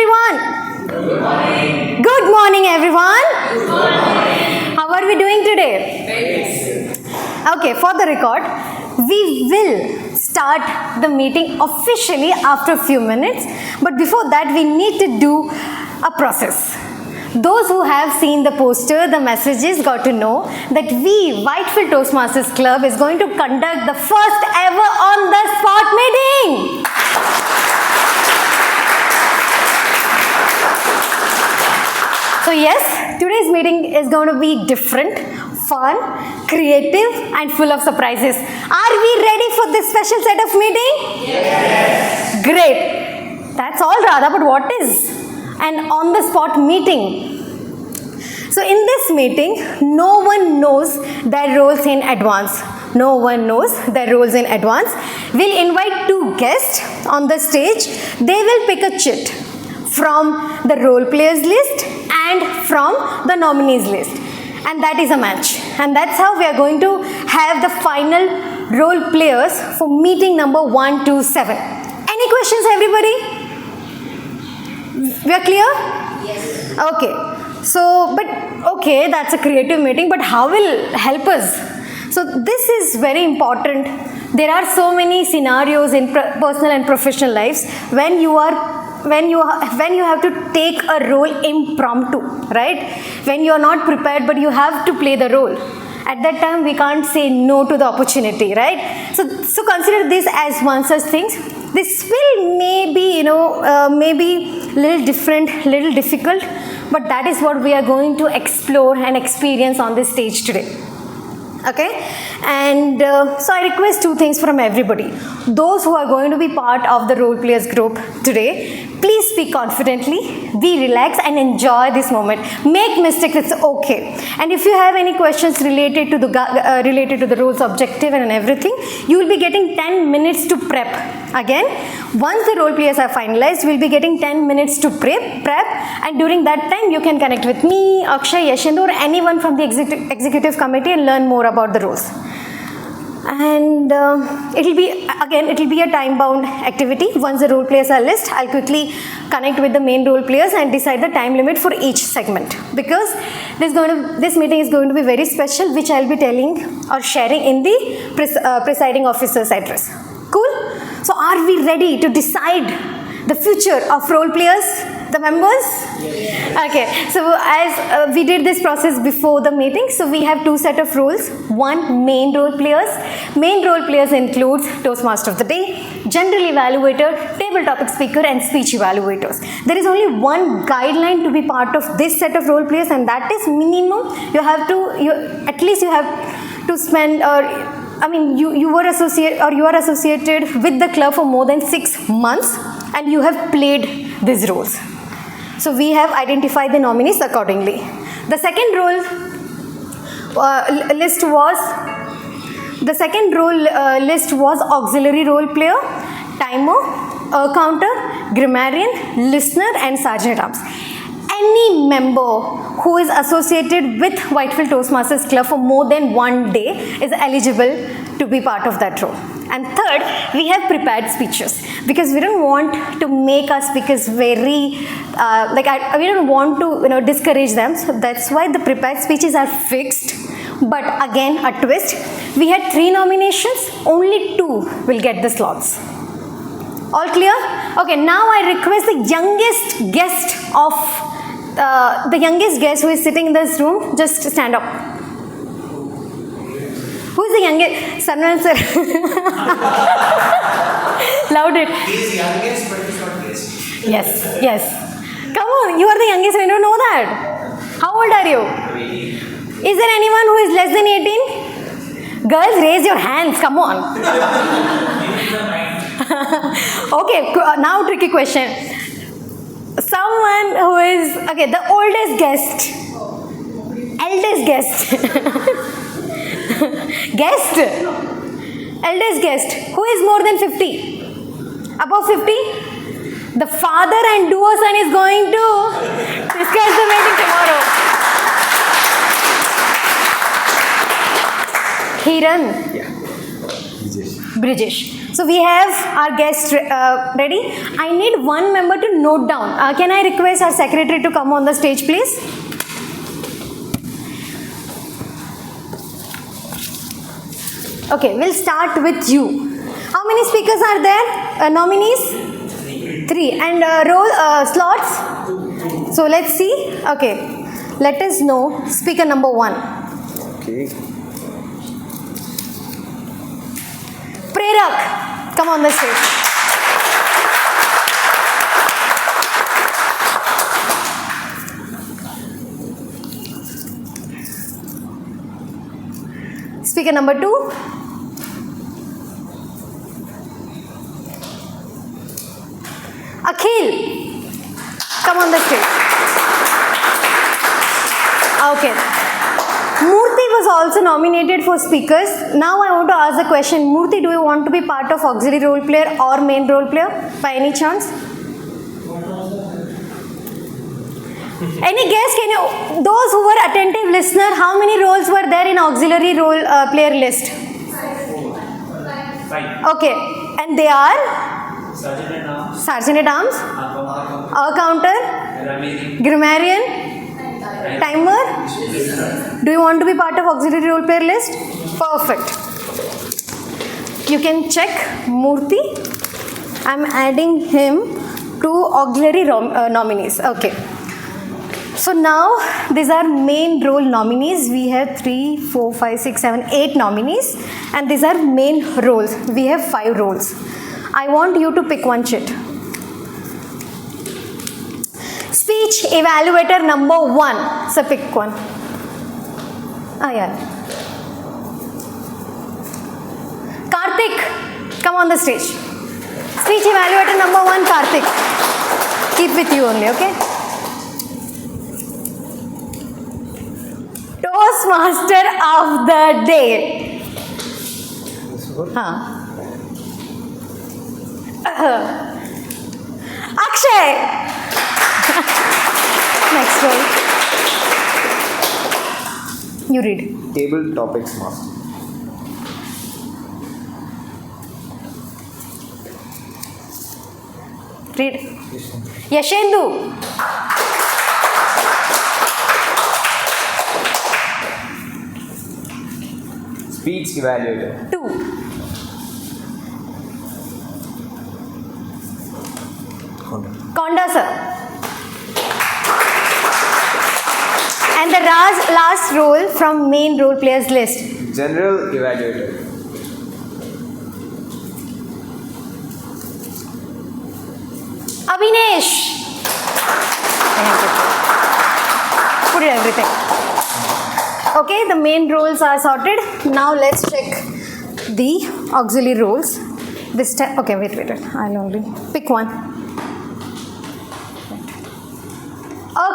everyone. Good morning. Good morning, everyone. Good morning. How are we doing today? Okay, for the record, we will start the meeting officially after a few minutes. But before that, we need to do a process. Those who have seen the poster, the messages, got to know that we, Whitefield Toastmasters Club, is going to conduct the first ever on-the-spot meeting. So yes, today's meeting is going to be different, fun, creative, and full of surprises. Are we ready for this special set of meeting? Yes. Great. That's all, Radha, but what is an on-the-spot meeting? So in this meeting, no one knows their roles in advance. No one knows their roles in advance. We'll invite two guests on the stage. They will pick a chit from the role players list and from the nominees list. And that is a match. And that's how we are going to have the final role players for meeting number 1 to 7. Any questions, everybody? We are clear? Yes. Okay. So, okay, that's a creative meeting, but how will help us? So this is very important. There are so many scenarios in personal and professional lives when you have to take a role impromptu, right? When you are not prepared, but you have to play the role. At that time, we can't say no to the opportunity, right? So consider this as one such thing. This will maybe, maybe little different, little difficult, but that is what we are going to explore and experience on this stage today. Okay, and so I request two things from everybody. Those who are going to be part of the role players group today, please speak confidently, be relaxed and enjoy this moment. Make mistakes, it's okay. And if you have any questions related to the role's objective and everything, you will be getting 10 minutes to prep. Again, once the role players are finalized, we'll be getting 10 minutes to prep, and during that time you can connect with me, Akshay, Yashendu, or anyone from the executive committee and learn more about the roles. And it will be a time-bound activity. Once the role players are listed, I'll quickly connect with the main role players and decide the time limit for each segment. Because this meeting is going to be very special, which I'll be telling or sharing in the presiding officer's address. Cool? So are we ready to decide the future of role players, the members? Yes. Okay, so as we did this process before the meeting, so we have two set of roles. One, main role players. Main role players includes Toastmaster of the Day, General Evaluator, Table Topic Speaker, and Speech Evaluators. There is only one guideline to be part of this set of role players, and that is minimum. You have to spend, you are associated with the club for more than 6 months, and you have played these roles. So we have identified the nominees accordingly. The second role list was auxiliary role player, timer, counter, grammarian, listener, and sergeant arms. Any member who is associated with Whitefield Toastmasters Club for more than 1 day is eligible to be part of that role. And third, we have prepared speeches because we don't want to make our speakers very, we don't want to discourage them. So that's why the prepared speeches are fixed. But again, a twist. We had 3 nominations, only 2 will get the slots. All clear? Okay, now I request the youngest guest who is sitting in this room, just stand up. Who is the youngest? Sarnan sir. Loud it. He is youngest, but he's not guest. Yes. Come on, you are the youngest, I don't know that. How old are you? 18. Is there anyone who is less than 18? Girls, raise your hands, come on. Okay, now tricky question. Someone who is, okay, the oldest guest. Eldest guest. Eldest guest, who is more than 50? Above 50? The father and duo son is going to discuss the meeting tomorrow. Hiran. Yeah. Brijesh. So we have our guest ready. I need one member to note down. Can I request our secretary to come on the stage, please? Okay, we'll start with you. How many speakers are there? Nominees? 3. And slots? So let's see. Okay, let us know speaker number 1. Okay. Prerak, come on the stage. Speaker number 2. Akhil, come on the stage. Okay. Murthy was also nominated for speakers. Now I want to ask the question, Murthy, do you want to be part of auxiliary role player or main role player by any chance? Any guess? Can you, those who were attentive listener, how many roles were there in auxiliary role player list? 5. Okay, and they are Sergeant at Arms, Counter, Grammarian, Timer. Do you want to be part of auxiliary role player list? Perfect. You can check Murthy. I'm adding him to auxiliary nominees. Okay. So now these are main role nominees. We have 3, 4, 5, 6, 7, 8 nominees, and these are main roles. We have 5 roles. I want you to pick one chit. Speech evaluator number 1. So pick one. Yeah. Karthik, come on the stage. Speech evaluator number 1, Karthik. Keep with you only, okay? Toastmaster of the day. Akshay. Next one. You read. Table topics master. Read. Yashendu. Speech evaluator. 2. Konda sir. And the last role from main role players list. General evaluator. Abhinesh. Put it everything. Okay, the main roles are sorted. Now let's check the auxiliary roles. This time, okay, wait. I'll only pick one.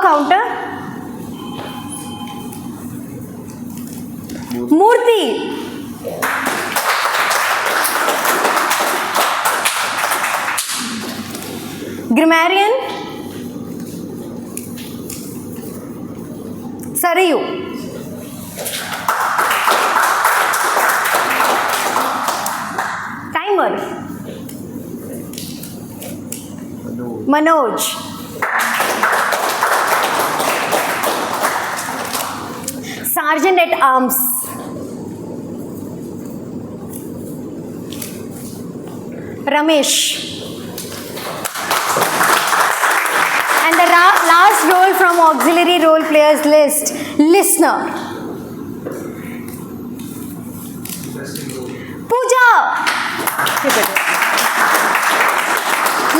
Counter. Murthy. Grammarian. Sarayu. Timer. Manoj. Sergeant at Arms. Ramesh. And the last role from auxiliary role players list, listener. Pooja.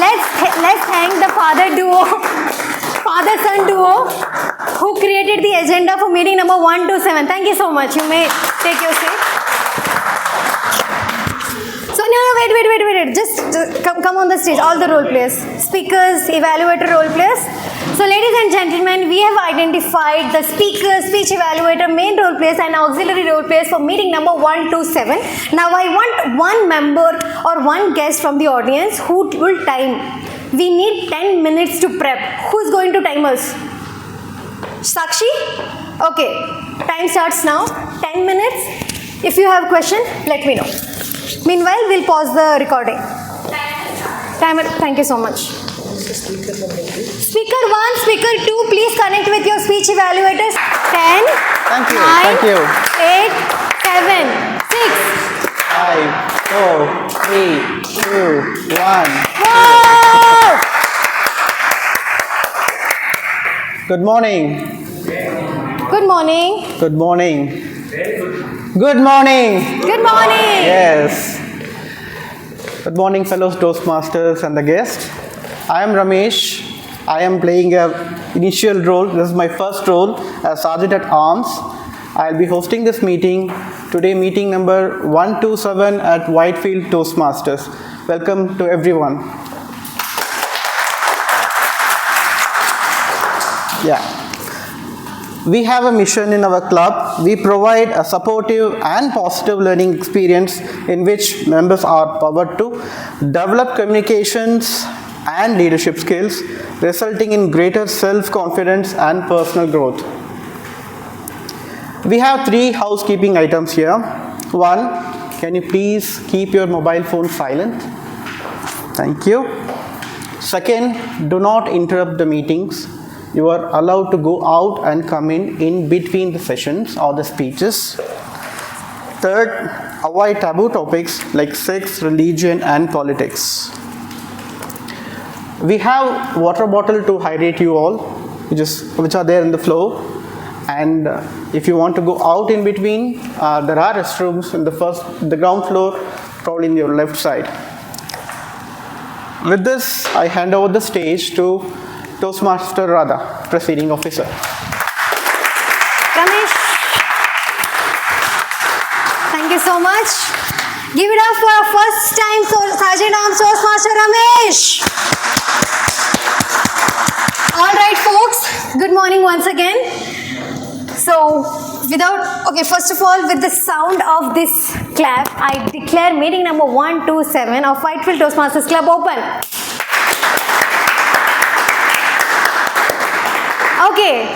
Let's thank the father-son duo who created the agenda for meeting number 1 to 7. Thank you so much. You may take your seat. So no, wait. Just come on the stage. All the role players, speakers, evaluator, role players. So ladies and gentlemen, we have identified the speaker, speech evaluator, main role players and auxiliary role players for meeting number 1 to 7. Now I want one member or one guest from the audience who will time. We need 10 minutes to prep. Who is going to time us? Sakshi? Okay. Time starts now. 10 minutes. If you have a question, let me know. Meanwhile, we'll pause the recording. Timer, thank you so much. Speaker 1, speaker 2, please connect with your speech evaluators. 10, Thank you. 9, Thank you. 8, 7, 6. 5, 4, 3, 2, 1. Whoa! Good morning. Good morning. Good morning. Good morning. Good morning. Yes. Good morning, fellow Toastmasters and the guests. I am Ramesh. I am playing a initial role. This is my first role as Sergeant at Arms. I'll be hosting this meeting today, meeting number 127 at Whitefield Toastmasters. Welcome to everyone. Yeah. We have a mission in our club. We provide a supportive and positive learning experience in which members are empowered to develop communications and leadership skills, resulting in greater self-confidence and personal growth. We have 3 housekeeping items here. 1, can you please keep your mobile phone silent? Thank you. Second, do not interrupt the meetings. You are allowed to go out and come in between the sessions or the speeches. Third, avoid taboo topics like sex, religion, and politics. We have water bottle to hydrate you all, which are there in the floor. And if you want to go out in between, there are restrooms in the ground floor, probably in your left side. With this, I hand over the stage to Toastmaster Radha, Presiding Officer. Ramesh. Thank you so much. Give it up for our first time Sergeant Arms Toastmaster Ramesh. All right, folks. Good morning once again. So, first of all, with the sound of this clap, I declare meeting number 127 of Whitefield Toastmasters Club open. Okay,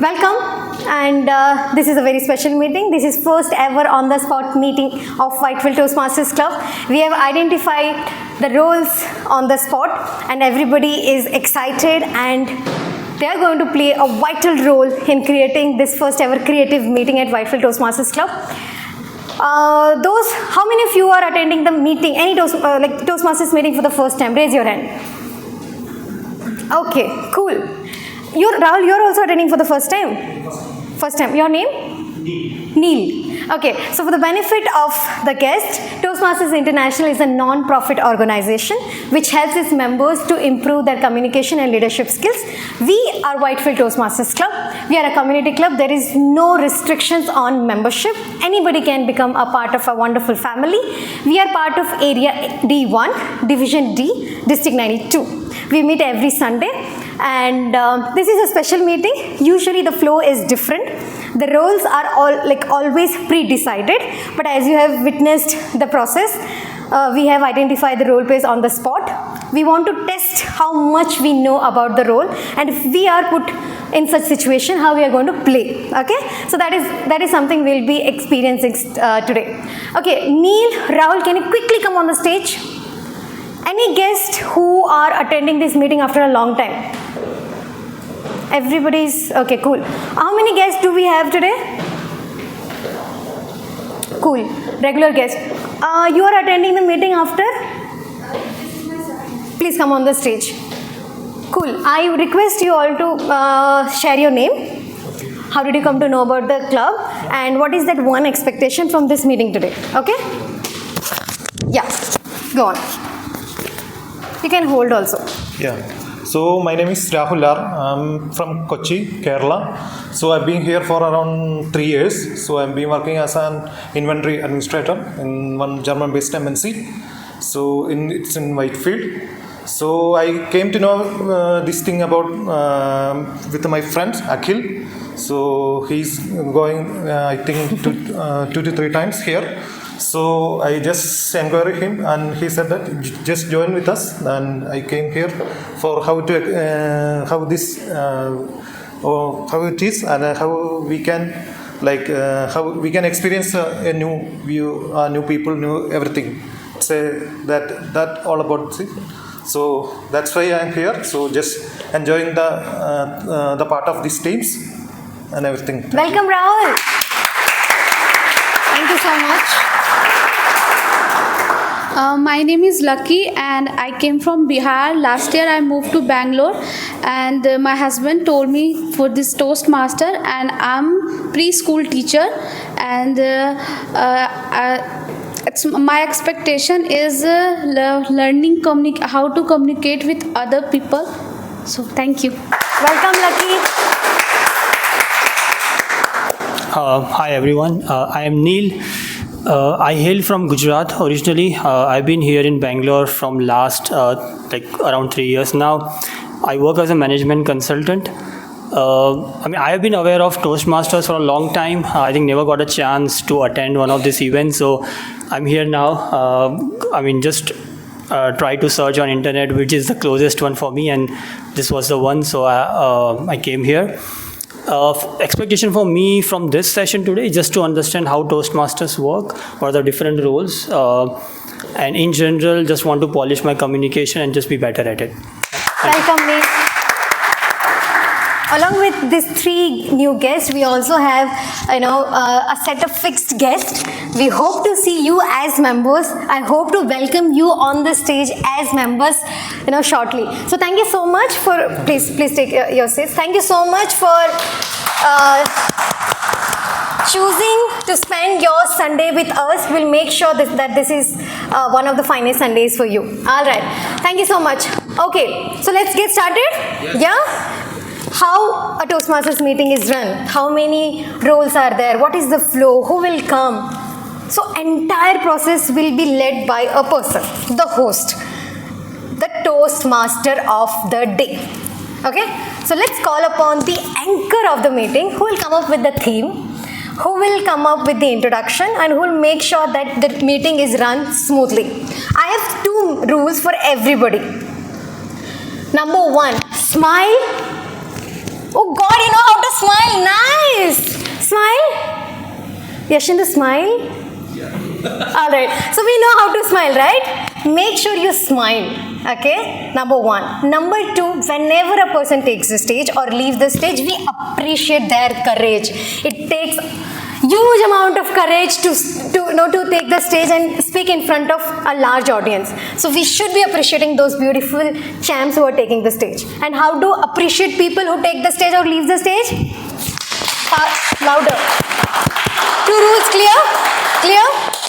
welcome, and this is a very special meeting. This is first ever on the spot meeting of Whitefield Toastmasters Club. We have identified the roles on the spot, and everybody is excited, and they are going to play a vital role in creating this first ever creative meeting at Whitefield Toastmasters Club. How many of you are attending the meeting, any Toastmasters meeting for the first time? Raise your hand. Okay, cool. Rahul, you're also attending for the first time? First time. Your name? Neil. Okay, so for the benefit of the guest, Toastmasters International is a non-profit organization which helps its members to improve their communication and leadership skills. We are Whitefield Toastmasters Club. We are a community club. There is no restrictions on membership. Anybody can become a part of a wonderful family. We are part of Area D1, Division D, District 92. We meet every Sunday. And this is a special meeting. Usually the flow is different. The roles are always pre-decided, but as you have witnessed the process, we have identified the role plays on the spot. We want to test how much we know about the role, and if we are put in such situation, how we are going to play. Okay, so that is something we'll be experiencing today. Okay, Neil, Rahul, can you quickly come on the stage? Any guests who are attending this meeting after a long time? Everybody's okay, cool. How many guests do we have today? Cool, regular guests. You are attending the meeting after? Please come on the stage. Cool. I request you all to share your name. How did you come to know about the club? And what is that one expectation from this meeting today? Okay? Yeah, go on. You can hold also. Yeah. So my name is Rahul R. I'm from Kochi, Kerala. So I've been here for around 3 years. So I've been working as an inventory administrator in one German-based MNC. So it's in Whitefield. So I came to know this thing about with my friend Akhil. So he's going, I think, 2 to 3 times here. So I just inquired him, and he said that just join with us. And I came here for how it is, and how we can like how we can experience a new view, new people, new everything. Say that all about it. So that's why I am here. So just enjoying the part of these teams and everything. Welcome, Rahul. Thank you so much. My name is Lucky and I came from Bihar. Last year I moved to Bangalore and my husband told me for this Toastmaster, and I'm preschool teacher, and my expectation is learning how to communicate with other people. So thank you. Welcome, Lucky. Hi everyone, I am Neil. I hail from Gujarat originally. I've been here in Bangalore from last around 3 years now. I work as a management consultant. I have been aware of Toastmasters for a long time. I think never got a chance to attend one of these events, so I'm here now. Just try to search on internet which is the closest one for me, and this was the one, so I came here. Expectation for me from this session today is just to understand how Toastmasters work, what are the different roles, and in general just want to polish my communication and just be better at it. Welcome, Neil. Along with these 3 new guests, we also have, a set of fixed guests. We hope to see you as members. I hope to welcome you on the stage as members, shortly. So thank you so much for, please take your seats. Thank you so much for choosing to spend your Sunday with us. We'll make sure that this is one of the finest Sundays for you. All right. Thank you so much. Okay, so let's get started. Yeah? How a Toastmasters meeting is run, how many roles are there, what is the flow, who will come. So entire process will be led by a person, the host, the Toastmaster of the day. Okay, so let's call upon the anchor of the meeting, who will come up with the theme, who will come up with the introduction, and who will make sure that the meeting is run smoothly. I have 2 rules for everybody. Number 1, smile. Oh God, you know how to smile. Nice. Smile. Yashinda, smile. All right. So we know how to smile, right? Make sure you smile. Okay. Number 1. Number 2, whenever a person takes the stage or leaves the stage, we appreciate their courage. It takes huge amount of courage to take the stage and speak in front of a large audience. So we should be appreciating those beautiful champs who are taking the stage. And how to appreciate people who take the stage or leave the stage? Louder. 2 rules clear? Clear?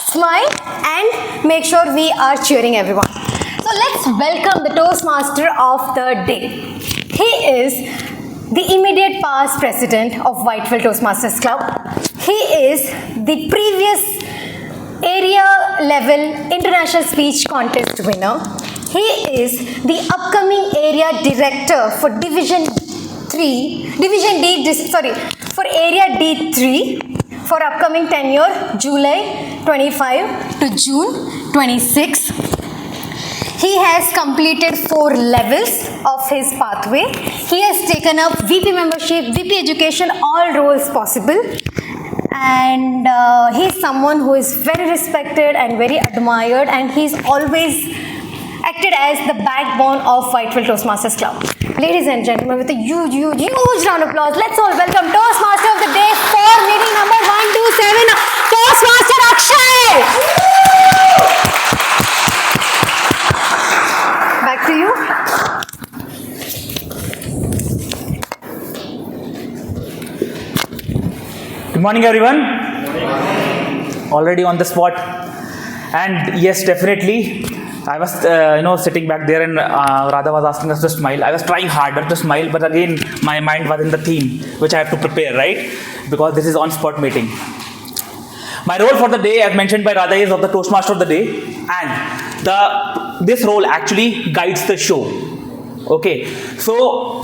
Smile and make sure we are cheering everyone. So let's welcome the Toastmaster of the day. He is the immediate past president of Whitefield Toastmasters Club. He is the previous area level international speech contest winner. He is the upcoming area director for for area D3 for upcoming tenure July 25 to June 26. He has completed 4 levels of his pathway. He has taken up VP membership, VP education, all roles possible. And he is someone who is very respected and very admired, and he's always acted as the backbone of Whitefield Toastmasters Club. Ladies and gentlemen, with a huge round of applause, let's all welcome Toastmaster of the day for meeting number 127, Toastmaster Akshay! Back to you. Good morning, everyone. Already on the spot, and yes, definitely. I was, sitting back there, and Radha was asking us to smile. I was trying harder to smile, but again, my mind was in the theme, which I have to prepare, right? Because this is on-spot meeting. My role for the day, as mentioned by Radha, is of the Toastmaster of the day, and this role actually guides the show. Okay, so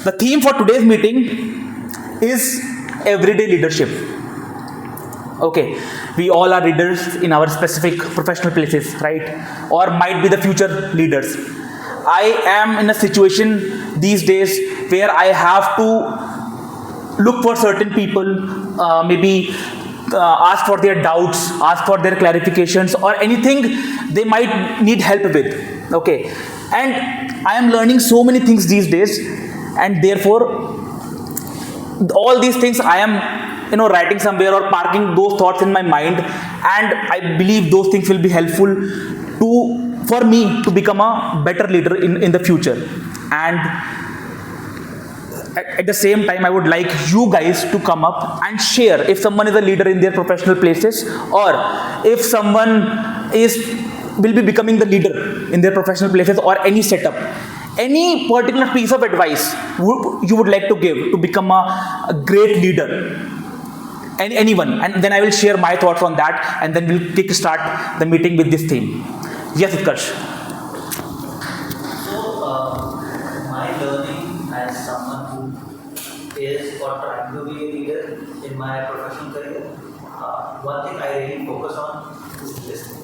the theme for today's meeting is everyday leadership. Okay, we all are leaders in our specific professional places, right? Or might be the future leaders. I am in a situation these days where I have to look for certain people, maybe ask for their doubts, ask for their clarifications, or anything they might need help with. Okay, and I am learning so many things these days, and therefore all these things I am writing somewhere or parking those thoughts in my mind, and I believe those things will be helpful for me to become a better leader in the future. And at the same time, I would like you guys to come up and share if someone is a leader in their professional places, or if someone will be becoming the leader in their professional places or any setup. Any particular piece of advice you would like to give to become a great leader? Anyone, and then I will share my thoughts on that, and then we'll kick-start the meeting with this theme. Yes, Utkarsh. So, my learning as someone who is or trying to be a leader in my professional career, one thing I really focus on is listening.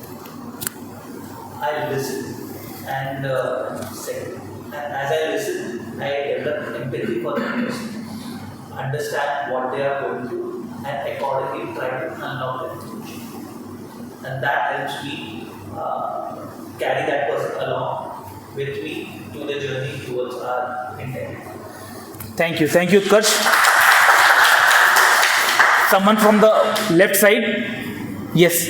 I listen, and second, as I listen, I develop empathy for that person, understand what they are going through, and accordingly try to unlock their solution. And that helps me carry that person along with me to the journey towards our intent. Thank you, Utkarsh. Someone from the left side? Yes.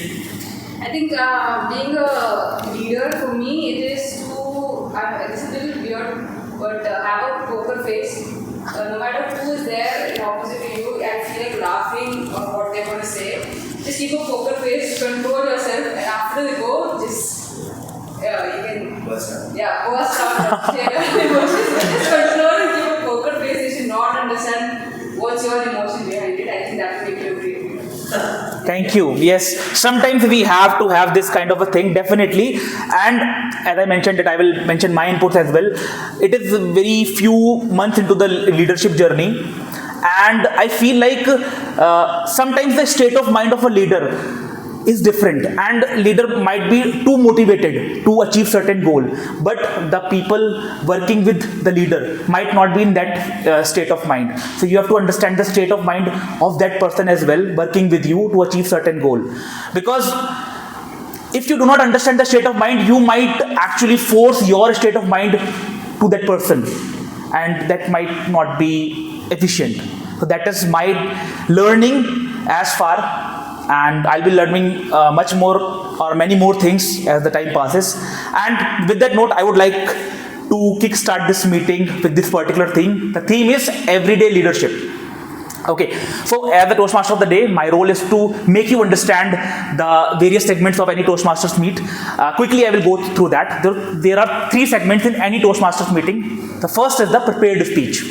I think being a leader for me, it is to, it's a little weird, but have a poker face. No matter who is there in opposite to you, I feel like laughing on what they're going to say. Just keep a poker face, control yourself, and after the go, just you can burst out. Yeah, burst out. Just control and keep a poker face. You should not understand what's your emotion behind it. I think that will make you a great leader. Thank you. Yes, sometimes we have to have this kind of a thing, definitely. And as I mentioned, I will mention my inputs as well. It is very few months into the leadership journey, and I feel like sometimes the state of mind of a leader is different, and leader might be too motivated to achieve certain goal, but the people working with the leader might not be in that state of mind. So you have to understand the state of mind of that person as well, working with you to achieve certain goal. Because if you do not understand the state of mind, you might actually force your state of mind to that person, and that might not be efficient. So that is my learning as far, and I'll be learning much more or many more things as the time passes. And with that note, I would like to kickstart this meeting with this particular theme. The theme is everyday leadership. Okay, so as the Toastmaster of the day, my role is to make you understand the various segments of any Toastmasters meet. Quickly, I will go through that. There are 3 segments in any Toastmasters meeting. The first is the prepared speech.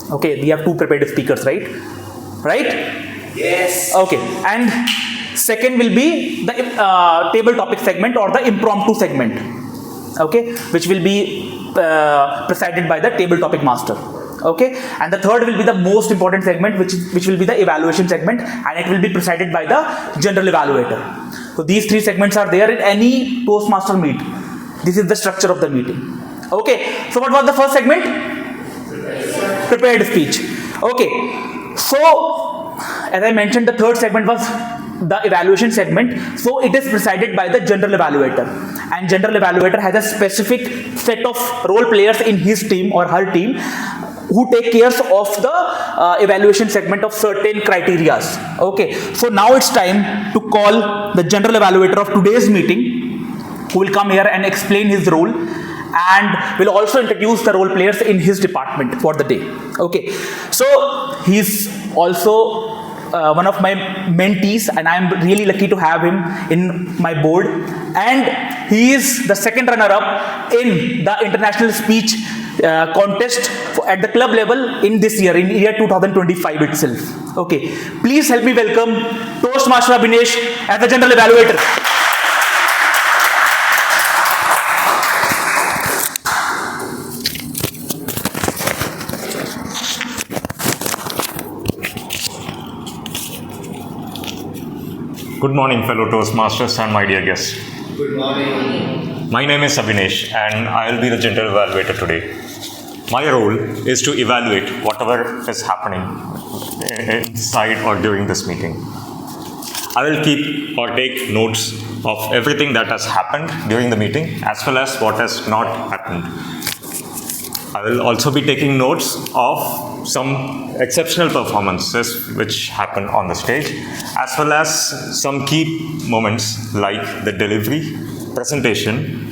Okay, we have 2 prepared speakers, right? Right? Yes. Okay, and second will be the table topic segment or the impromptu segment. Okay, which will be presided by the table topic master. Okay, and the third will be the most important segment, which will be the evaluation segment, and it will be presided by the general evaluator. So these 3 segments are there in any Toastmaster meet. This is the structure of the meeting. Okay, so what was the first segment? Prepared speech. Okay, so as I mentioned, the third segment was the evaluation segment. So it is presided by the general evaluator, and general evaluator has a specific set of role players in his team or her team who take care of the evaluation segment of certain criterias. Okay, so now it's time to call the general evaluator of today's meeting, who will come here and explain his role, and will also introduce the role players in his department for the day. Okay, so he's also one of my mentees, and I'm really lucky to have him in my board, and he is the second runner-up in the international speech contest at the club level in this year, in year 2025 itself. Okay, please help me welcome Toastmaster Abhinesh as the general evaluator. Good morning, fellow Toastmasters and my dear guests. Good morning. My name is Abhinesh and I will be the general evaluator today. my role is to evaluate whatever is happening inside or during this meeting. I will keep or take notes of everything that has happened during the meeting as well as what has not happened. I will also be taking notes of some exceptional performances which happen on the stage, as well as some key moments like the delivery, presentation,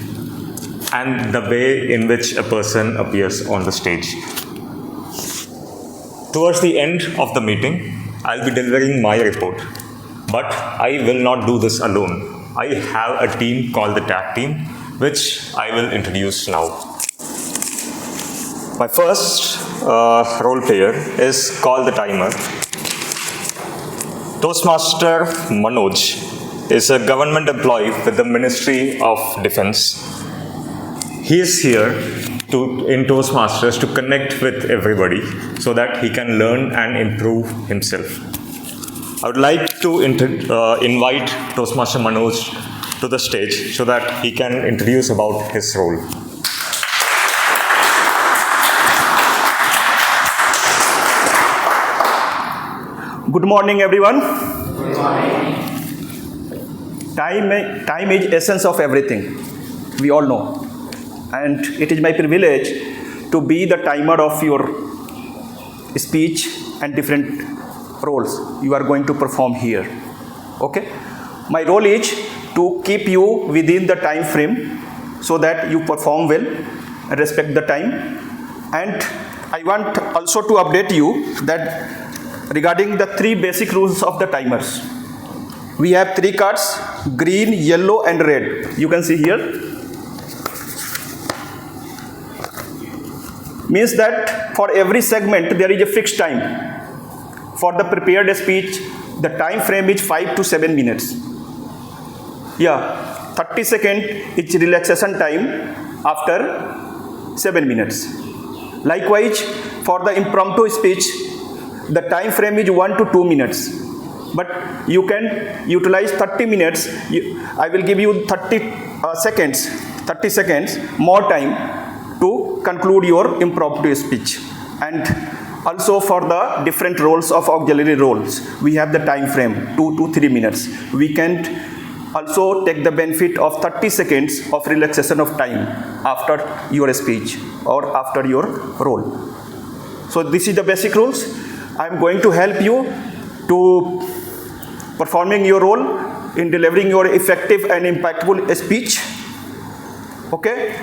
and the way in which a person appears on the stage. Towards the end of the meeting, I'll be delivering my report, but I will not do this alone. I have a team called the TAG team, which I will introduce now. My first role player is called the timer. Toastmaster Manoj is a government employee with the Ministry of Defense. He is here in Toastmasters to connect with everybody so that he can learn and improve himself. I would like to invite Toastmaster Manoj to the stage so that he can introduce about his role. Good morning, everyone. Good morning. Time is essence of everything. We all know. And it is my privilege to be the timer of your speech and different roles you are going to perform here. Okay? My role is to keep you within the time frame so that you perform well and respect the time. And I want also to update you that regarding the 3 basic rules of the timers. We have 3 cards, green, yellow and red. You can see here. Means that for every segment there is a fixed time. For the prepared speech, the time frame is 5 to 7 minutes. 30 seconds is relaxation time after 7 minutes. Likewise, for the impromptu speech, the time frame is 1 to 2 minutes. But you can utilize 30 minutes. I will give you 30 seconds more time to conclude your impromptu speech. And also for the different roles of auxiliary roles, we have the time frame 2 to 3 minutes. We can also take the benefit of 30 seconds of relaxation of time after your speech or after your role. So this is the basic rules. I am going to help you to performing your role in delivering your effective and impactful speech. Okay?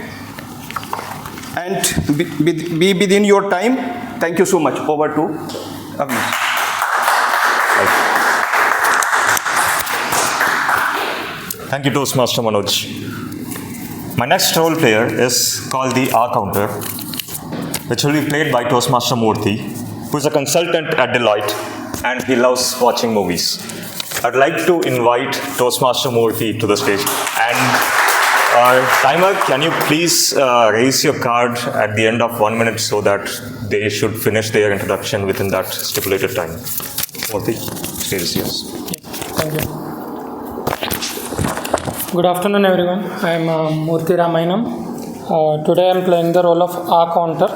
And be within your time. Thank you so much. Over to Agnes. Thank you, Toastmaster Manoj. My next role player is called the R counter, which will be played by Toastmaster Murthy, who is a consultant at Deloitte and he loves watching movies. I'd like to invite Toastmaster Murthy to the stage. And timer, can you please raise your card at the end of 1 minute so that they should finish their introduction within that stipulated time. Murthy, stage is yours. Thank you. Good afternoon, everyone. I am Murthy Ramayanam. Today I am playing the role of R counter.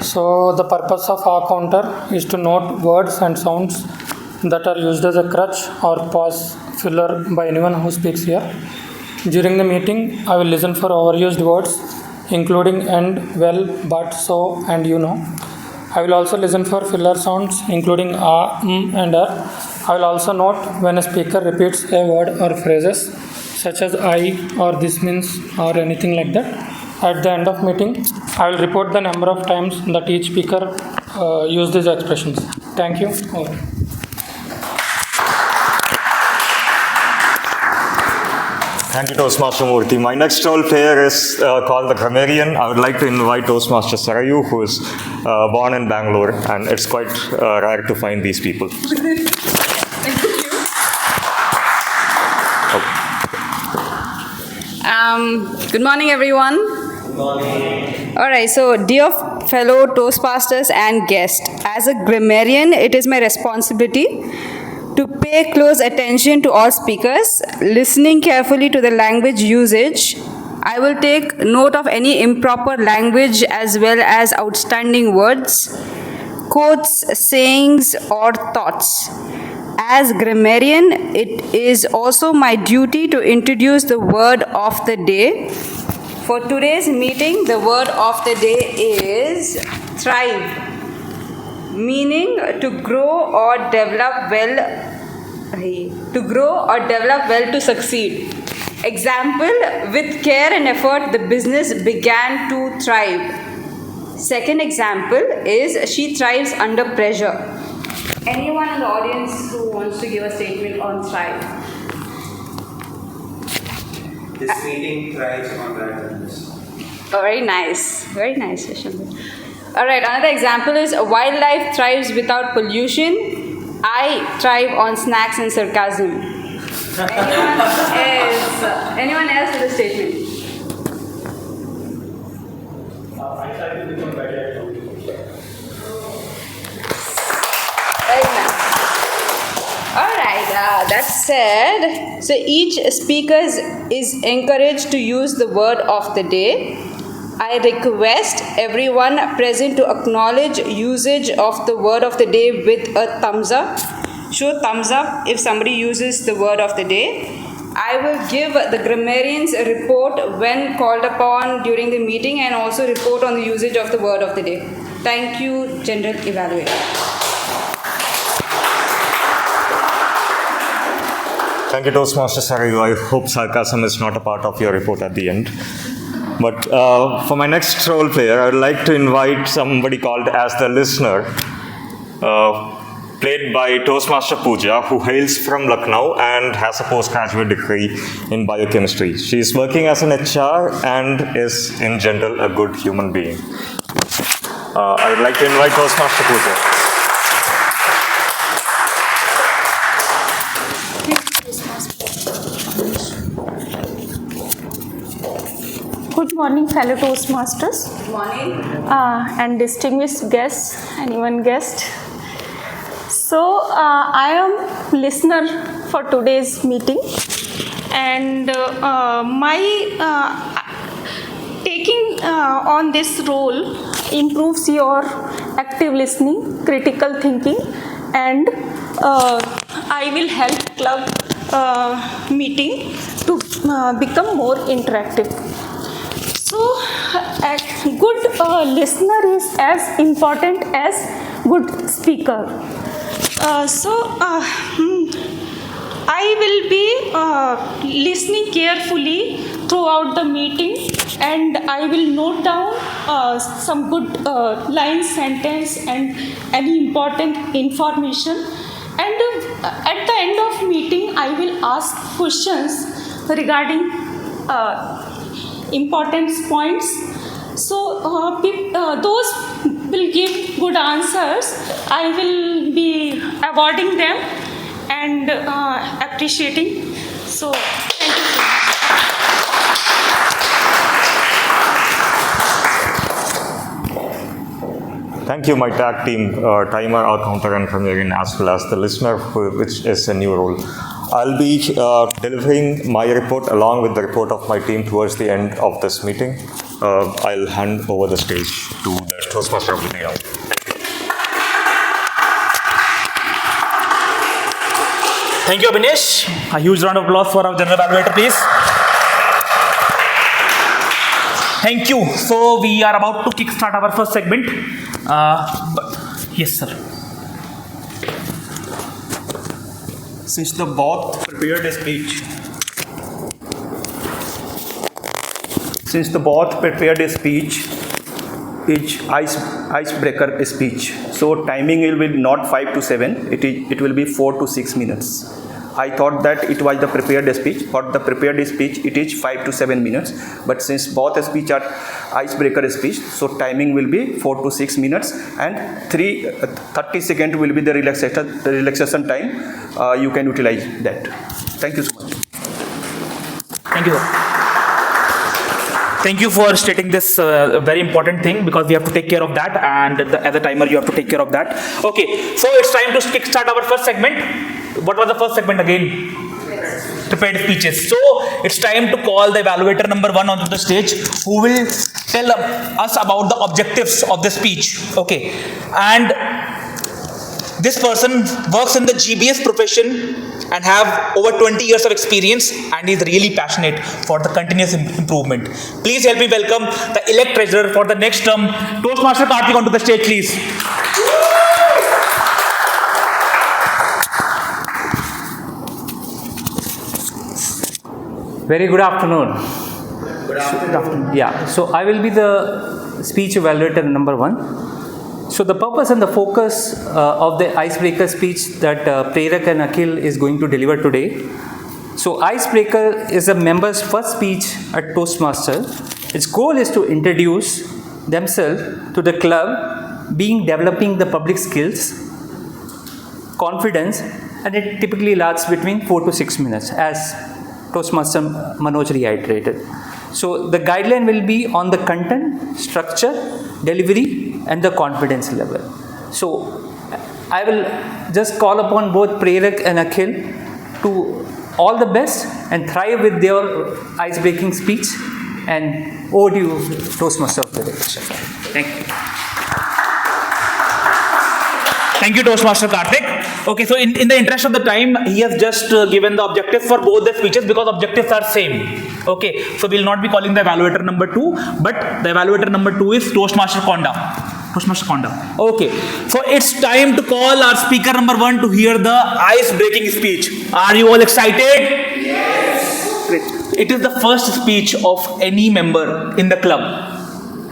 So the purpose of R counter is to note words and sounds that are used as a crutch or pause filler by anyone who speaks here. During the meeting, I will listen for overused words, including and, well, but, so, and you know. I will also listen for filler sounds, including and r. I will also note when a speaker repeats a word or phrases, such as I or this means or anything like that. At the end of meeting, I will report the number of times that each speaker used these expressions. Thank you. Over. Thank you, Toastmaster Murthy. My next role player is called the grammarian. I would like to invite Toastmaster Sarayu, who is born in Bangalore, and it's quite rare to find these people. Good morning, everyone. Good morning. All right, so dear fellow Toastmasters and guests, as a grammarian, it is my responsibility to pay close attention to all speakers, listening carefully to the language usage. I will take note of any improper language as well as outstanding words, quotes, sayings, or thoughts. As grammarian, it is also my duty to introduce the word of the day. For today's meeting, the word of the day is thrive, meaning to grow or develop well, to succeed. Example, with care and effort, the business began to thrive. Second example is she thrives under pressure. Anyone in the audience who wants to give a statement on thrive? This meeting thrives on randomness. Oh, very nice, Shambhu. All right, another example is wildlife thrives without pollution. I thrive on snacks and sarcasm. Anyone else with a statement? I try to become better at communication. Very nice. All right, that said, so each speaker is encouraged to use the word of the day. I request everyone present to acknowledge usage of the word of the day with a thumbs up. Show thumbs up if somebody uses the word of the day. I will give the grammarians a report when called upon during the meeting and also report on the usage of the word of the day. Thank you, General Evaluator. Thank you, Toastmaster Sarayu. I hope sarcasm is not a part of your report at the end. But for my next role player, I would like to invite somebody called as the listener, played by Toastmaster Pooja, who hails from Lucknow and has a postgraduate degree in biochemistry. She is working as an HR and is, in general, a good human being. I would like to invite Toastmaster Pooja. Good morning, fellow Toastmasters. Good morning. And distinguished guests, anyone guest. So, I am listener for today's meeting, and my taking on this role improves your active listening, critical thinking, and I will help club meeting to become more interactive. So, a good listener is as important as good speaker. I will be listening carefully throughout the meeting, and I will note down some good lines, sentence, and any important information. And at the end of meeting, I will ask questions regarding important points. So those will give good answers. I will be awarding them and appreciating. So thank you so much. Thank you, my tag team, timer, our counter, and Premierian, as well as the listener, which is a new role. I'll be delivering my report along with the report of my team towards the end of this meeting. I'll hand over the stage to the Toastmaster of the day now. Thank you, Abhinesh. A huge round of applause for our General Evaluator, please. Thank you. So we are about to kickstart our first segment. Yes, sir. Since the both prepared a speech, is icebreaker speech. So timing will be not 5 to 7. It will be 4 to 6 minutes. I thought that it was the prepared speech. For the prepared speech, it is 5 to 7 minutes. But since both speech are icebreaker speech, so timing will be 4 to 6 minutes, and 30 seconds will be the relaxation time. You can utilize that. Thank you so much. Thank you, sir. Thank you for stating this very important thing, because we have to take care of that, and as a timer you have to take care of that. Okay, so it's time to kickstart our first segment. What was the first segment again? prepared speeches. So it's time to call the evaluator number 1 onto the stage, who will tell us about the objectives of the speech. Okay, and this person works in the GBS profession and have over 20 years of experience and is really passionate for the continuous improvement. Please help me welcome the elect treasurer for the next term, Toastmaster Karthik, onto the stage, please. Very good afternoon. Good afternoon. Yeah, so I will be the speech evaluator number 1. So the purpose and the focus of the icebreaker speech that Prerak and Akhil is going to deliver today. So icebreaker is a member's first speech at Toastmaster. Its goal is to introduce themselves to the club, developing the public skills, confidence, and it typically lasts between 4 to 6 minutes, as Toastmaster Manoj reiterated. So the guideline will be on the content, structure, delivery, and the confidence level. So I will just call upon both Prerak and Akhil to all the best and thrive with their ice-breaking speech. And over to you, Toastmaster of the day. Thank you. Thank you, Toastmaster Karthik. Okay, so in the interest of the time, he has just given the objectives for both the speeches because objectives are same. Okay, so we will not be calling the evaluator number 2, but the evaluator number 2 is Toastmaster Konda. Toastmaster Konda. Okay, so it's time to call our speaker number 1 to hear the ice-breaking speech. Are you all excited? Yes. Great. It is the first speech of any member in the club.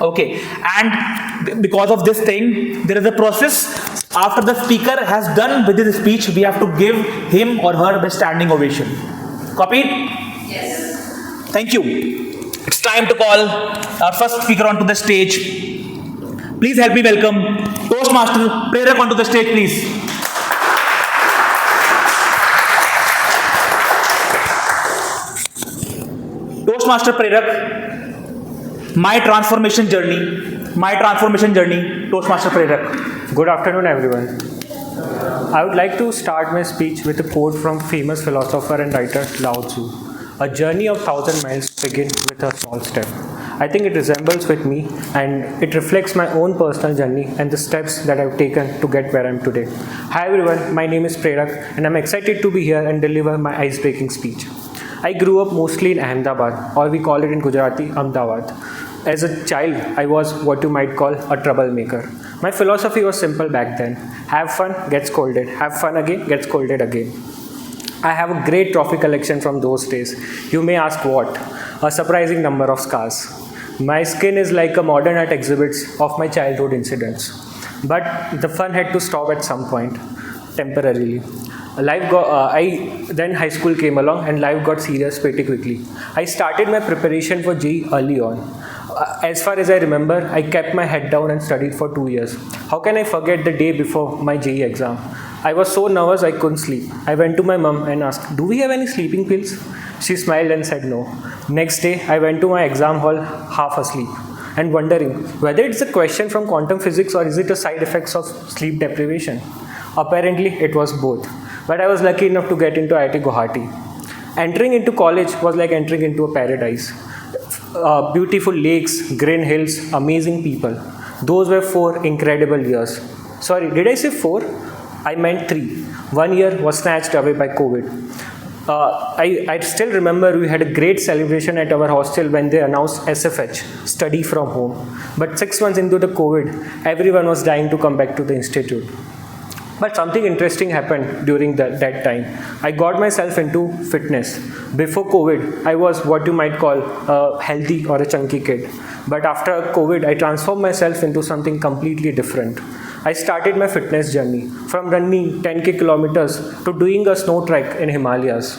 Okay, and because of this thing, there is a process. After the speaker has done with his speech, we have to give him or her the standing ovation. Copied? Yes. Thank you. It's time to call our first speaker onto the stage. Please help me welcome Toastmaster Prerak onto the stage, please. Toastmaster Prerak, my transformation journey, Toastmaster Prerak. Good afternoon, everyone. I would like to start my speech with a quote from famous philosopher and writer Lao Tzu. A journey of 1,000 miles begins with a small step. I think it resembles with me and it reflects my own personal journey and the steps that I've taken to get where I am today. Hi everyone, my name is Prerak and I'm excited to be here and deliver my ice-breaking speech. I grew up mostly in Ahmedabad, or we call it in Gujarati, Ahmedabad. As a child, I was what you might call a troublemaker. My philosophy was simple back then. Have fun, get scolded. Have fun again, get scolded again. I have a great trophy collection from those days. You may ask what? A surprising number of scars. My skin is like a modern art exhibits of my childhood incidents. But the fun had to stop at some point, temporarily. Then high school came along and life got serious pretty quickly. I started my preparation for JEE early on. As far as I remember, I kept my head down and studied for 2 years. How can I forget the day before my JEE exam? I was so nervous I couldn't sleep. I went to my mom and asked, "Do we have any sleeping pills?" She smiled and said no. Next day, I went to my exam hall half asleep and wondering whether it's a question from quantum physics or is it a side effects of sleep deprivation. Apparently, it was both. But I was lucky enough to get into IIT Guwahati. Entering into college was like entering into a paradise. Beautiful lakes, green hills, amazing people. Those were 4 incredible years. Sorry, did I say 4? I meant 3. 1 year was snatched away by COVID. I still remember we had a great celebration at our hostel when they announced SFH, study from home. But 6 months into the COVID, everyone was dying to come back to the institute. But something interesting happened during that time. I got myself into fitness. Before COVID, I was what you might call a healthy or a chunky kid. But after COVID, I transformed myself into something completely different. I started my fitness journey from running 10k kilometers to doing a snow trek in Himalayas.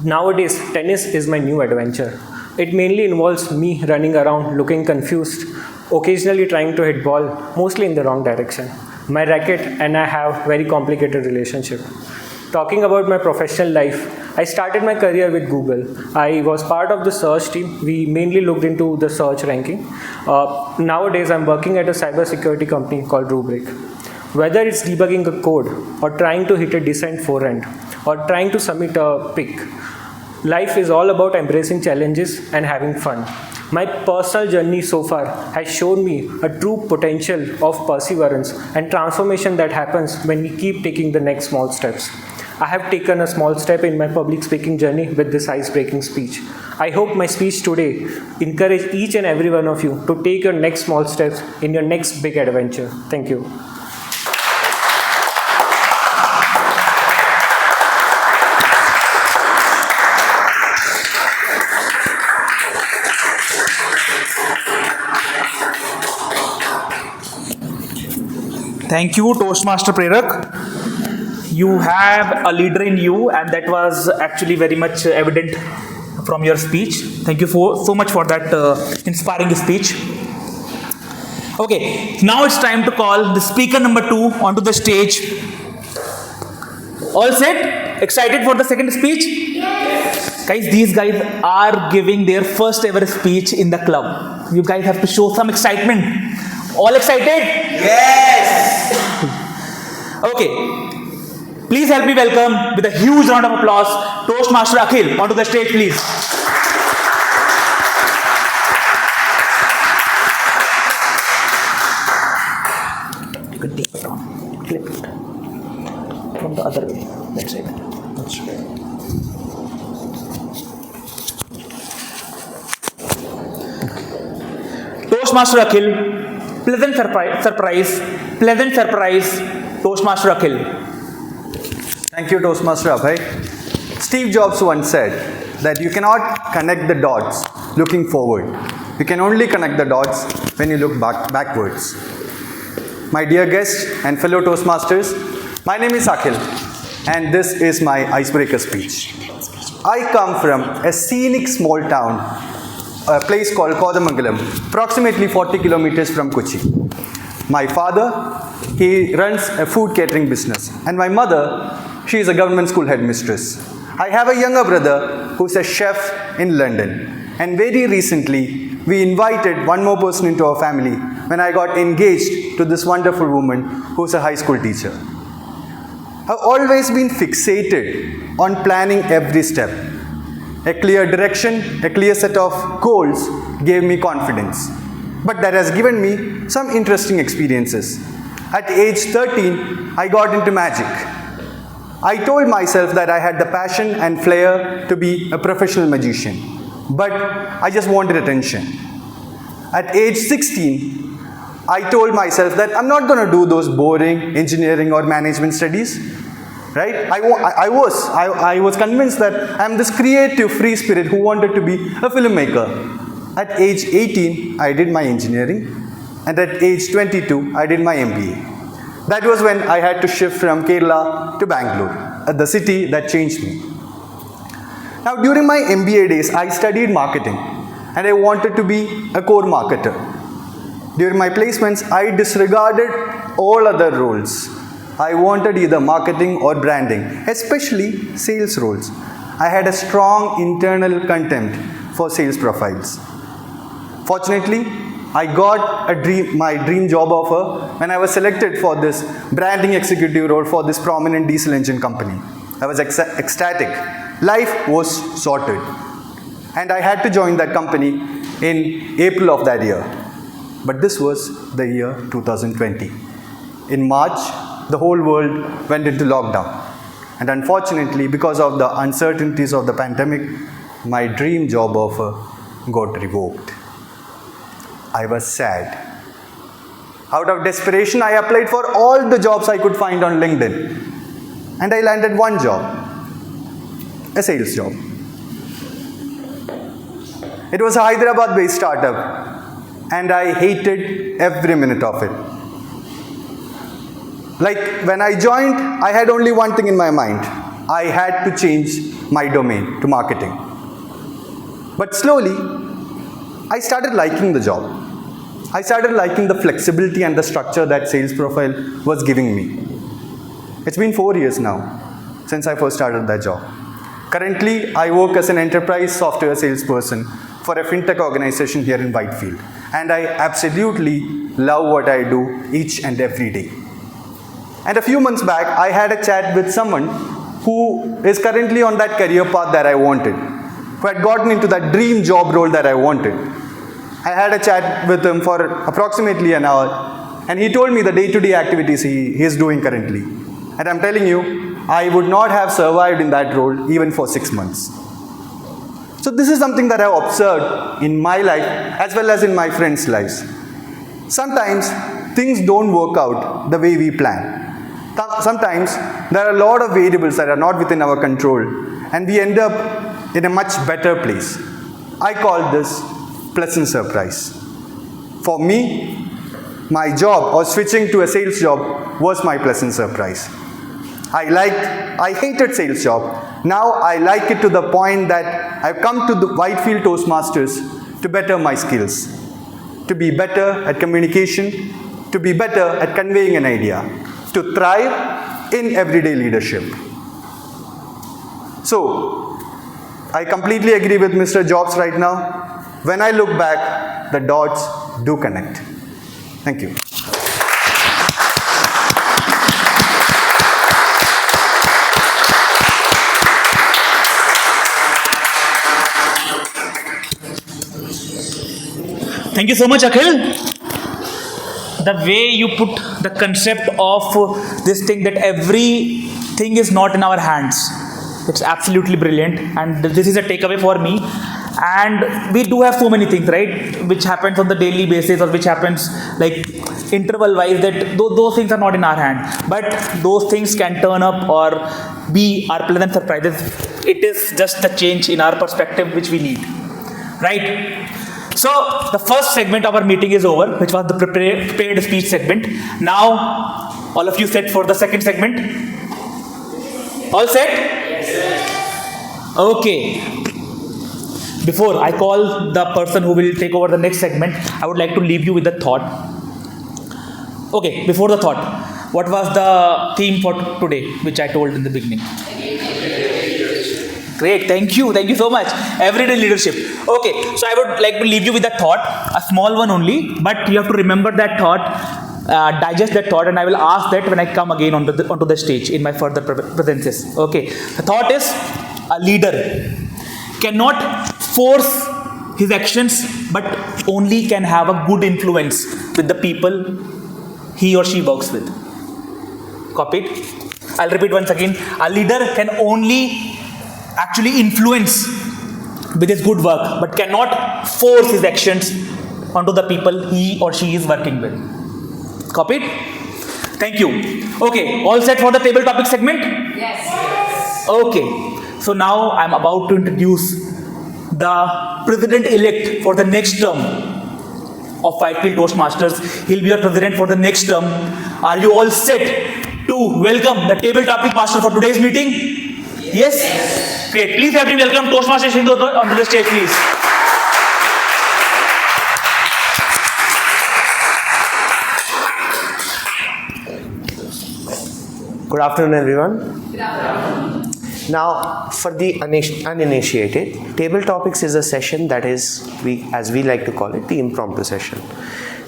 Nowadays, tennis is my new adventure. It mainly involves me running around looking confused, occasionally trying to hit ball, mostly in the wrong direction. My racket and I have very complicated relationship. Talking about my professional life, I started my career with Google. I was part of the search team. We mainly looked into the search ranking. Nowadays, I'm working at a cybersecurity company called Rubrik. Whether it's debugging a code or trying to hit a decent forehand, or trying to submit a pic. Life is all about embracing challenges and having fun. My personal journey so far has shown me a true potential of perseverance and transformation that happens when we keep taking the next small steps. I have taken a small step in my public speaking journey with this ice-breaking speech. I hope my speech today encourage each and every one of you to take your next small steps in your next big adventure. Thank you. Thank you, Toastmaster Prerak. You have a leader in you, and that was actually very much evident from your speech. Thank you so much for that inspiring speech. Okay, now it's time to call the speaker number 2 onto the stage. All set? Excited for the second speech? Yes. Guys, these guys are giving their first ever speech in the club. You guys have to show some excitement. All excited? Yes. Okay. Please help me welcome with a huge round of applause Toastmaster Akhil onto the stage, please. You can take it on, clip it from the other way. That side. That's right. Toastmaster Akhil, pleasant surprise, Toastmaster Akhil. Thank you, Toastmaster Abhay. Steve Jobs once said that you cannot connect the dots looking forward. You can only connect the dots when you look backwards. My dear guests and fellow Toastmasters, my name is Akhil, and this is my icebreaker speech. I come from a scenic small town, a place called Kodamangalam, approximately 40 kilometers from Kochi. My father, he runs a food catering business, and my mother, she is a government school headmistress. I have a younger brother who's a chef in London, and very recently we invited one more person into our family when I got engaged to this wonderful woman who's a high school teacher. I've always been fixated on planning every step. A clear direction, a clear set of goals gave me confidence. But that has given me some interesting experiences. At age 13, I got into magic. I told myself that I had the passion and flair to be a professional magician, but I just wanted attention. At age 16, I told myself that I'm not going to do those boring engineering or management studies, right? I was convinced that I'm this creative free spirit who wanted to be a filmmaker. At age 18, I did my engineering, and at age 22, I did my MBA. That was when I had to shift from Kerala to Bangalore, the city that changed me. Now, during my MBA days, I studied marketing, and I wanted to be a core marketer. During my placements, I disregarded all other roles. I wanted either marketing or branding, especially sales roles. I had a strong internal contempt for sales profiles. Fortunately, I got my dream job offer when I was selected for this branding executive role for this prominent diesel engine company. I was ecstatic. Life was sorted. And I had to join that company in April of that year. But this was the year 2020. In March, the whole world went into lockdown. And unfortunately, because of the uncertainties of the pandemic, my dream job offer got revoked. I was sad. Out of desperation, I applied for all the jobs I could find on LinkedIn. And I landed one job, a sales job. It was a Hyderabad-based startup, and I hated every minute of it. Like when I joined, I had only one thing in my mind. I had to change my domain to marketing. But slowly, I started liking the job. I started liking the flexibility and the structure that sales profile was giving me. It's been 4 years now since I first started that job. Currently, I work as an enterprise software salesperson for a fintech organization here in Whitefield. And I absolutely love what I do each and every day. And a few months back, I had a chat with someone who is currently on that career path that I wanted, who had gotten into that dream job role that I wanted. I had a chat with him for approximately an hour, and he told me the day-to-day activities he is doing currently. And I'm telling you, I would not have survived in that role even for 6 months. So this is something that I've observed in my life as well as in my friends' lives. Sometimes things don't work out the way we plan. Sometimes there are a lot of variables that are not within our control, and we end up in a much better place. I call this pleasant surprise. For me, my job or switching to a sales job was my pleasant surprise. I hated sales job. Now I like it to the point that I've come to the Whitefield Toastmasters to better my skills, to be better at communication, to be better at conveying an idea, to thrive in everyday leadership. So, I completely agree with Mr. Jobs right now. When I look back, the dots do connect. Thank you. Thank you so much, Akhil. The way you put the concept of this thing that everything is not in our hands, it's absolutely brilliant, and this is a takeaway for me. And we do have so many things, right, which happens on the daily basis, or which happens like interval wise, that those things are not in our hand, but those things can turn up or be our pleasant surprises. It is just the change in our perspective which we need, right? So the first segment of our meeting is over, which was the prepared speech segment. Now all of you set for the second segment? All set? Yes. Okay. Before I call the person who will take over the next segment, I would like to leave you with a thought. Okay, before the thought, what was the theme for today, which I told in the beginning? Great, thank you so much. Everyday leadership. Okay, so I would like to leave you with a thought, a small one only, but you have to remember that thought, digest that thought, and I will ask that when I come again onto the stage in my further presences. Okay, the thought is, a leader cannot force his actions, but only can have a good influence with the people he or she works with. Copied? I'll repeat once again. A leader can only actually influence with his good work, but cannot force his actions onto the people he or she is working with. Copied? Thank you. Okay, all set for the table topic segment? Yes. Okay, so now I'm about to introduce the president-elect for the next term of Whitefield Toastmasters. He'll be your president for the next term. Are you all set to welcome the table topic master for today's meeting? Yes? Great. Please have him welcome Toastmaster Sindhu onto the stage, please. Good afternoon, everyone. Good afternoon. Now, for the uninitiated, table topics is a session that is, as we like to call it, the impromptu session.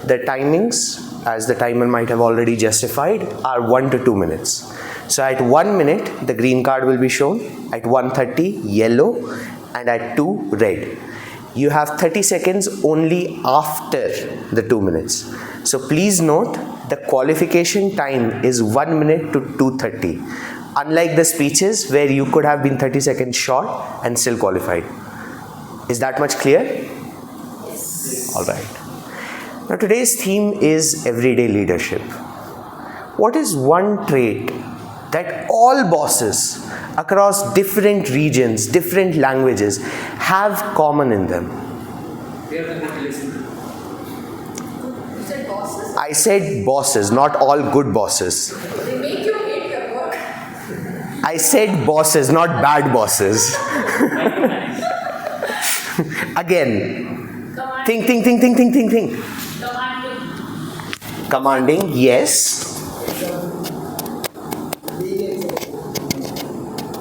The timings, as the timer might have already justified, are 1 to 2 minutes. So at 1 minute, the green card will be shown, at 1:30, yellow, and at 2, red. You have 30 seconds only after the 2 minutes. So please note, the qualification time is 1 minute to 2:30. Unlike the speeches where you could have been 30 seconds short and still qualified. Is that much clear? Yes. All right. Now today's theme is everyday leadership. What is one trait that all bosses across different regions, different languages have common in them? You said bosses? I said bosses, not all good bosses. They make you hate your work. I said bosses, not bad bosses. Again, think. Commanding, yes.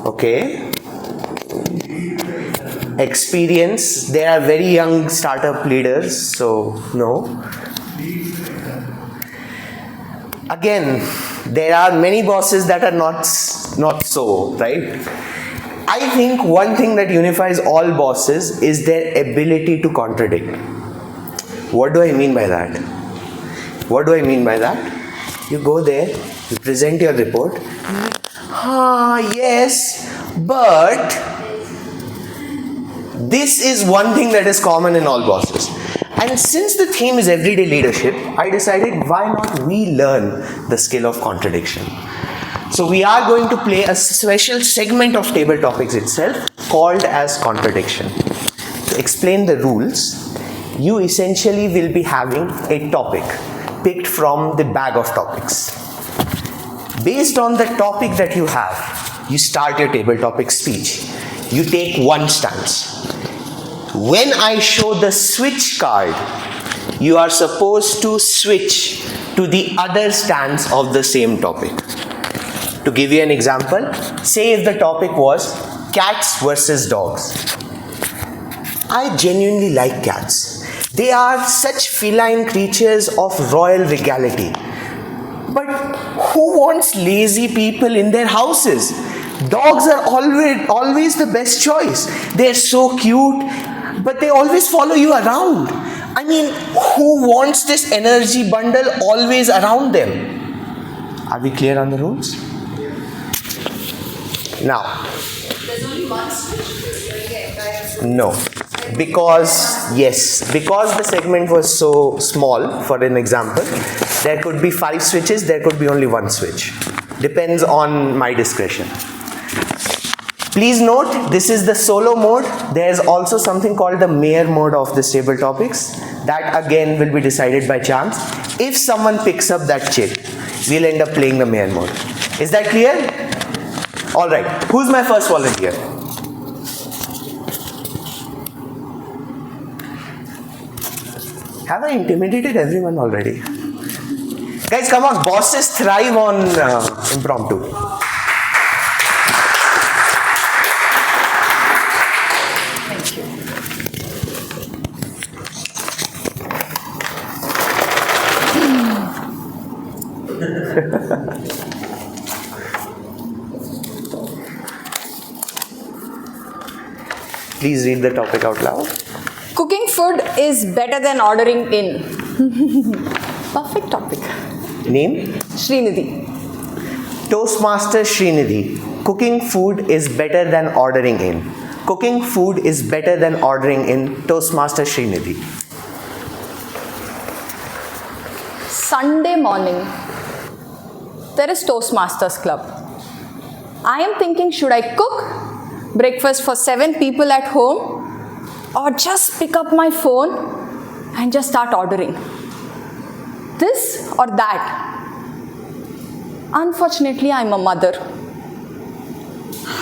Okay. Experience, they are very young startup leaders, so no. Again, There are many bosses that are not so, right? I think one thing that unifies all bosses is their ability to contradict. What do I mean by that? What do I mean by that? You go there, you present your report. Yes, but this is one thing that is common in all bosses. And since the theme is everyday leadership, I decided why not we learn the skill of contradiction. So we are going to play a special segment of Table Topics itself called as contradiction. To explain the rules, you essentially will be having a topic picked from the bag of topics. Based on the topic that you have, you start your table topic speech. You take one stance. When I show the switch card, you are supposed to switch to the other stance of the same topic. To give you an example, say if the topic was cats versus dogs. I genuinely like cats. They are such feline creatures of royal regality. But who wants lazy people in their houses? Dogs are always the best choice. They're so cute, but they always follow you around. I mean, who wants this energy bundle always around them? Are we clear on the rules? Now, There's only one switch. no. Because the segment was so small, for an example, there could be 5 switches, there could be only 1 switch. Depends on my discretion. Please note, this is the solo mode. There's also something called the mayor mode of this table topics. That again will be decided by chance. If someone picks up that chip, we'll end up playing the mayor mode. Is that clear? Alright, who's my first volunteer? Have I intimidated everyone already? Guys, come on, bosses thrive on impromptu. Thank you. Please read the topic out loud. Cooking food is better than ordering in. Perfect topic. Name? Srinidhi. Toastmaster Srinidhi. Cooking food is better than ordering in. Cooking food is better than ordering in. Toastmaster Srinidhi. Sunday morning, there is Toastmasters Club. I am thinking, should I cook breakfast for 7 people at home or just pick up my phone and just start ordering? This or that? Unfortunately, I'm a mother.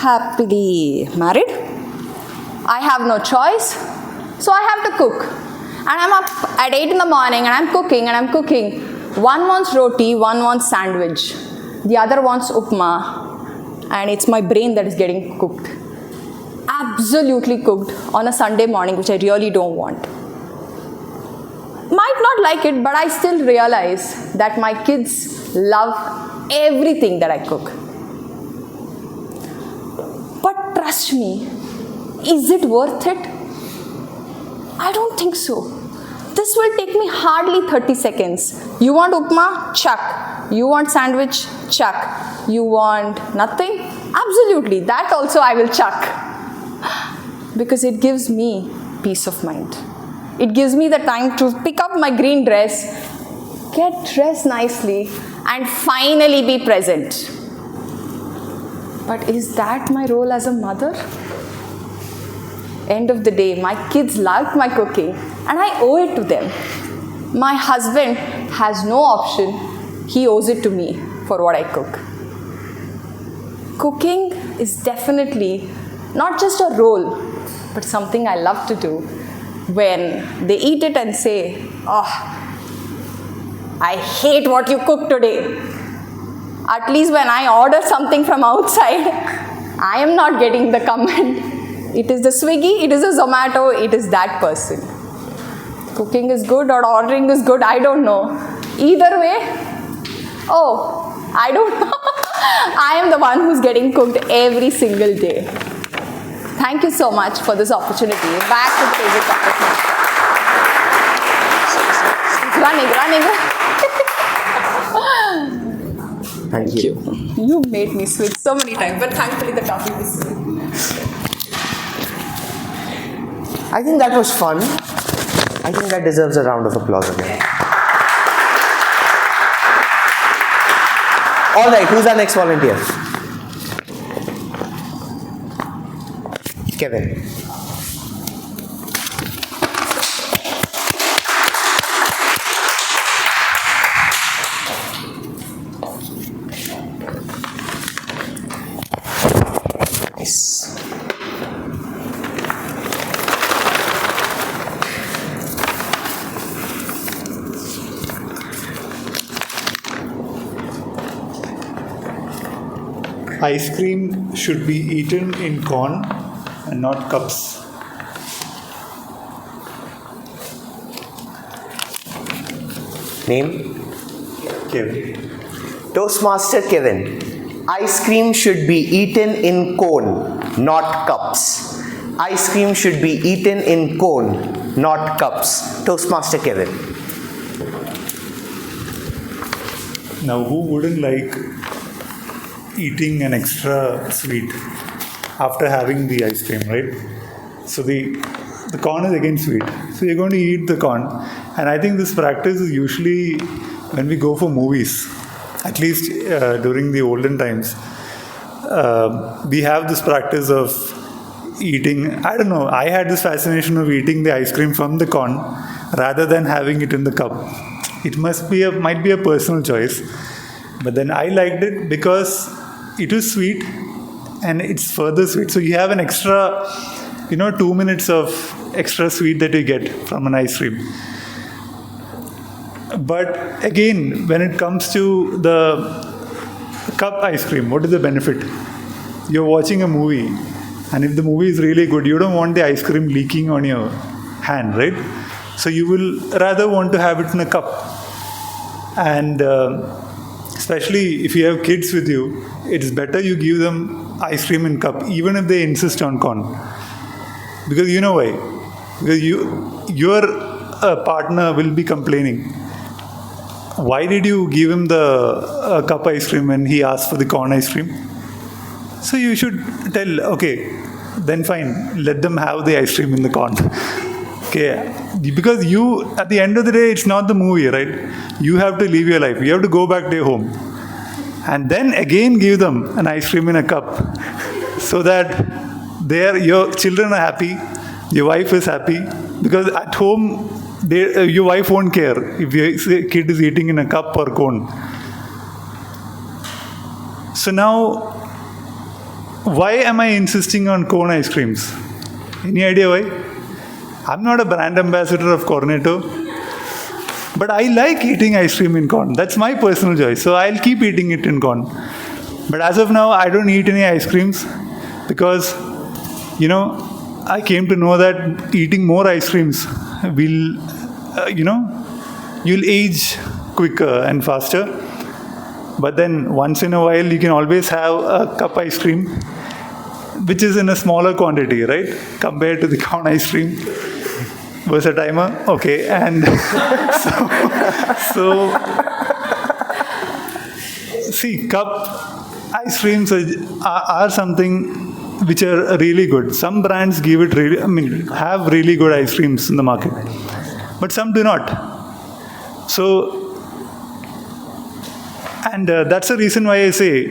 Happily married. I have no choice, so I have to cook. And I'm up at 8 in the morning and I'm cooking. One wants roti, one wants sandwich. The other wants upma. And it's my brain that is getting cooked. Absolutely cooked on a Sunday morning, which I really don't want. Might not like it, but I still realize that my kids love everything that I cook. But trust me, is it worth it? I don't think so. This will take me hardly 30 seconds. You want upma? Chuck. You want sandwich? Chuck. You want nothing? Absolutely. That also I will chuck. Because it gives me peace of mind. It gives me the time to pick up my green dress, get dressed nicely, and finally be present. But is that my role as a mother? End of the day, my kids like my cooking and I owe it to them. My husband has no option. He owes it to me for what I cook. Cooking is definitely not just a role, but something I love to do. When they eat it and say, "Oh, I hate what you cooked today." At least when I order something from outside, I am not getting the comment. It is the Swiggy, it is the Zomato, it is that person. Cooking is good or ordering is good, I don't know. Either way, oh, I don't know. I am the one who's getting cooked every single day. Thank you so much for this opportunity. Back to the table topic. Running. Thank you. You made me switch so many times, but thankfully the topic is I think that was fun. I think that deserves a round of applause again. All right, who's our next volunteer? Kevin. Nice. Ice cream should be eaten in cone and not cups. Name? Kevin. Toastmaster Kevin. Ice cream should be eaten in cone, not cups. Ice cream should be eaten in cone, not cups. Toastmaster Kevin. Now, who wouldn't like eating an extra sweet after having the ice cream, right? So the corn is again sweet. So you're going to eat the corn. And I think this practice is usually when we go for movies, at least during the olden times, we have this practice of eating, I don't know, I had this fascination of eating the ice cream from the corn rather than having it in the cup. It might be a personal choice, but then I liked it because it is sweet and it's further sweet. So you have an extra, 2 minutes of extra sweet that you get from an ice cream. But again, when it comes to the cup ice cream, what is the benefit? You're watching a movie, and if the movie is really good, you don't want the ice cream leaking on your hand, right? So you will rather want to have it in a cup. And especially if you have kids with you, it's better you give them ice cream in cup, even if they insist on corn. Because you know why? Because your partner will be complaining. Why did you give him the cup ice cream when he asked for the corn ice cream? So you should tell, okay, then fine, let them have the ice cream in the corn. Okay, because you, at the end of the day, it's not the movie, right? You have to live your life. You have to go back to your home. And then again give them an ice cream in a cup so that your children are happy, your wife is happy. Because at home, your wife won't care if your kid is eating in a cup or cone. So now, why am I insisting on cone ice creams? Any idea why? I'm not a brand ambassador of Cornetto, but I like eating ice cream in cone. That's my personal choice. So I'll keep eating it in cone. But as of now, I don't eat any ice creams because, I came to know that eating more ice creams will, you'll age quicker and faster. But then once in a while, you can always have a cup ice cream, which is in a smaller quantity, right? Compared to the cone ice cream. Was a timer? Okay. And so see, cup ice creams are something which are really good. Some brands have really good ice creams in the market, but some do not. So, and that's the reason why I say,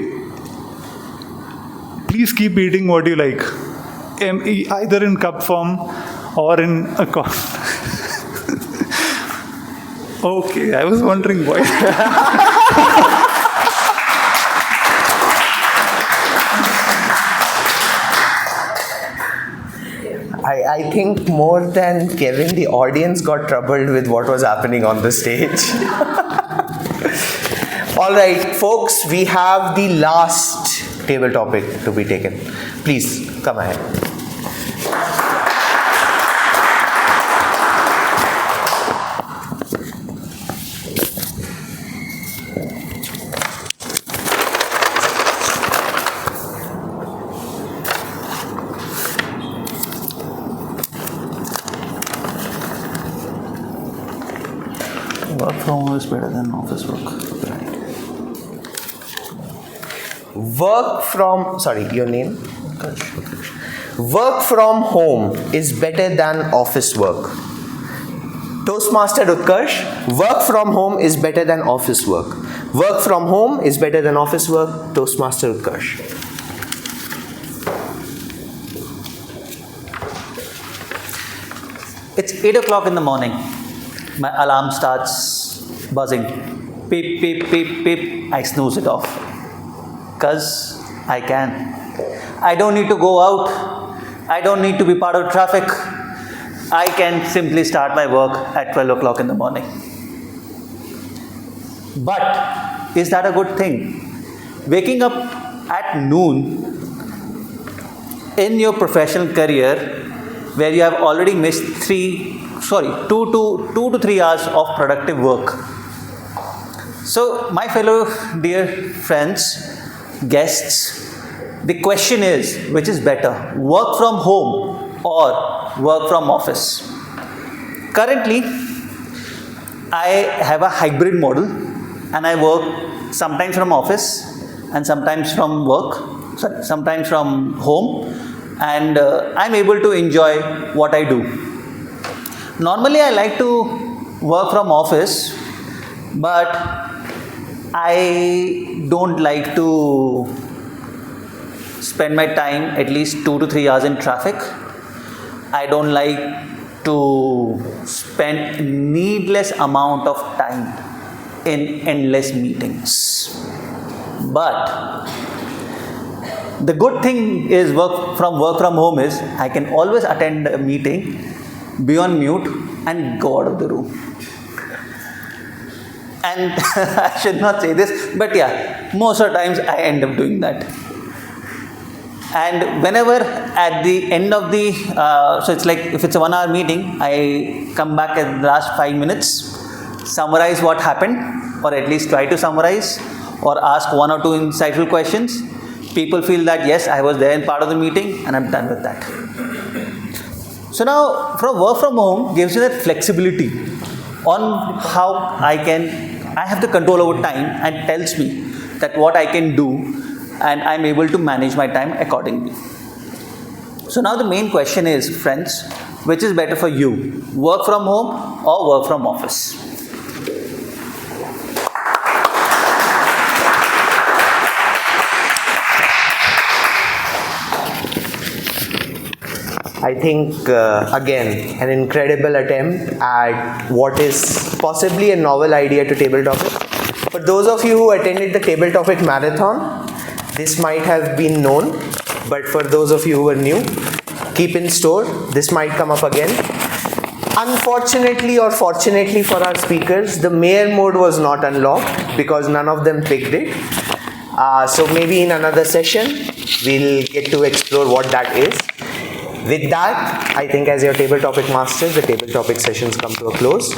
please keep eating what you like, either in cup form or in a cone. Okay, I was wondering why. I think more than Kevin, the audience got troubled with what was happening on the stage. All right, folks, we have the last table topic to be taken. Please, come ahead. is better than office work. Right. Your name? Work from home is better than office work. Toastmaster Utkarsh, work from home is better than office work. Work from home is better than office work. Toastmaster Utkarsh. It's 8 o'clock in the morning. My alarm starts buzzing. Beep, beep, beep, beep. I snooze it off. Because I can. I don't need to go out. I don't need to be part of traffic. I can simply start my work at 12 o'clock in the morning. But is that a good thing? Waking up at noon in your professional career, where you have already missed 2 to 3 hours of productive work. So, my fellow dear friends, guests, the question is, which is better, work from home or work from office? Currently, I have a hybrid model and I work sometimes from office and sometimes from sometimes from home, and I'm able to enjoy what I do. Normally, I like to work from office, but I don't like to spend my time at least 2 to 3 hours in traffic. I don't like to spend needless amount of time in endless meetings. But the good thing is work from home is I can always attend a meeting, be on mute and go out of the room. And I should not say this, but yeah, most of the times I end up doing that. And whenever at the end of the, so it's like if it's a 1 hour meeting, I come back at the last 5 minutes, summarize what happened, or at least try to summarize, or ask 1 or 2 insightful questions. People feel that yes, I was there in part of the meeting and I'm done with that. So now work from home gives you that flexibility on how I have the control over time and tells me that what I can do, and I'm able to manage my time accordingly. So now the main question is, friends, which is better for you, work from home or work from office? I think, again, an incredible attempt at what is possibly a novel idea to Table Topic. For those of you who attended the Table Topic Marathon, this might have been known, but for those of you who are new, keep in store, this might come up again. Unfortunately or fortunately for our speakers, the mayor mode was not unlocked because none of them picked it. So maybe in another session, we'll get to explore what that is. With that, I think as your Table Topic masters, the Table Topic sessions come to a close.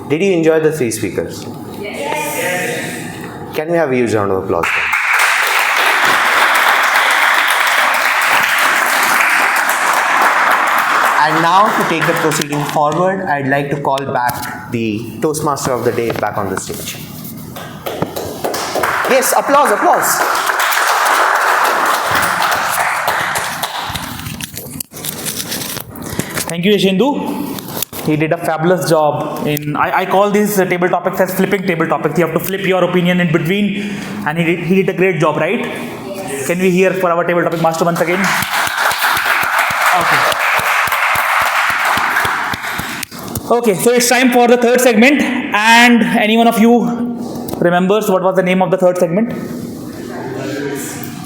Did you enjoy the 3 speakers? Yes. Can we have a huge round of applause? And now to take the proceeding forward, I'd like to call back the Toastmaster of the day back on the stage. Yes, applause, applause. Thank you, Yashendu. He did a fabulous job in, I call these table topics as flipping table topics. You have to flip your opinion in between, and he did a great job, right? Yes. Can we hear for our table topic master once again? Okay, so it's time for the third segment, and any one of you remembers what was the name of the third segment?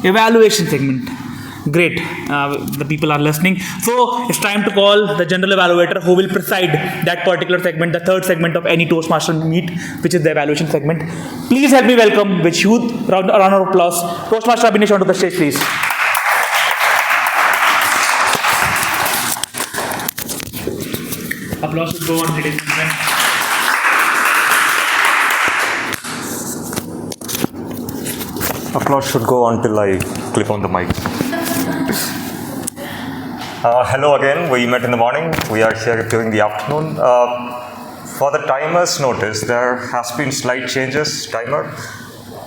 Evaluation segment. Great, the people are listening. So it's time to call the general evaluator who will preside that particular segment, the third segment of any Toastmaster meet, which is the evaluation segment. Please help me welcome with huge round of applause Toastmaster Abhinesh onto the stage, please. Applause should go on, ladies and gentlemen. Applause should go on till I click on the mic. Hello again. We met in the morning. We are here during the afternoon. for the timers notice, there has been slight changes, timer.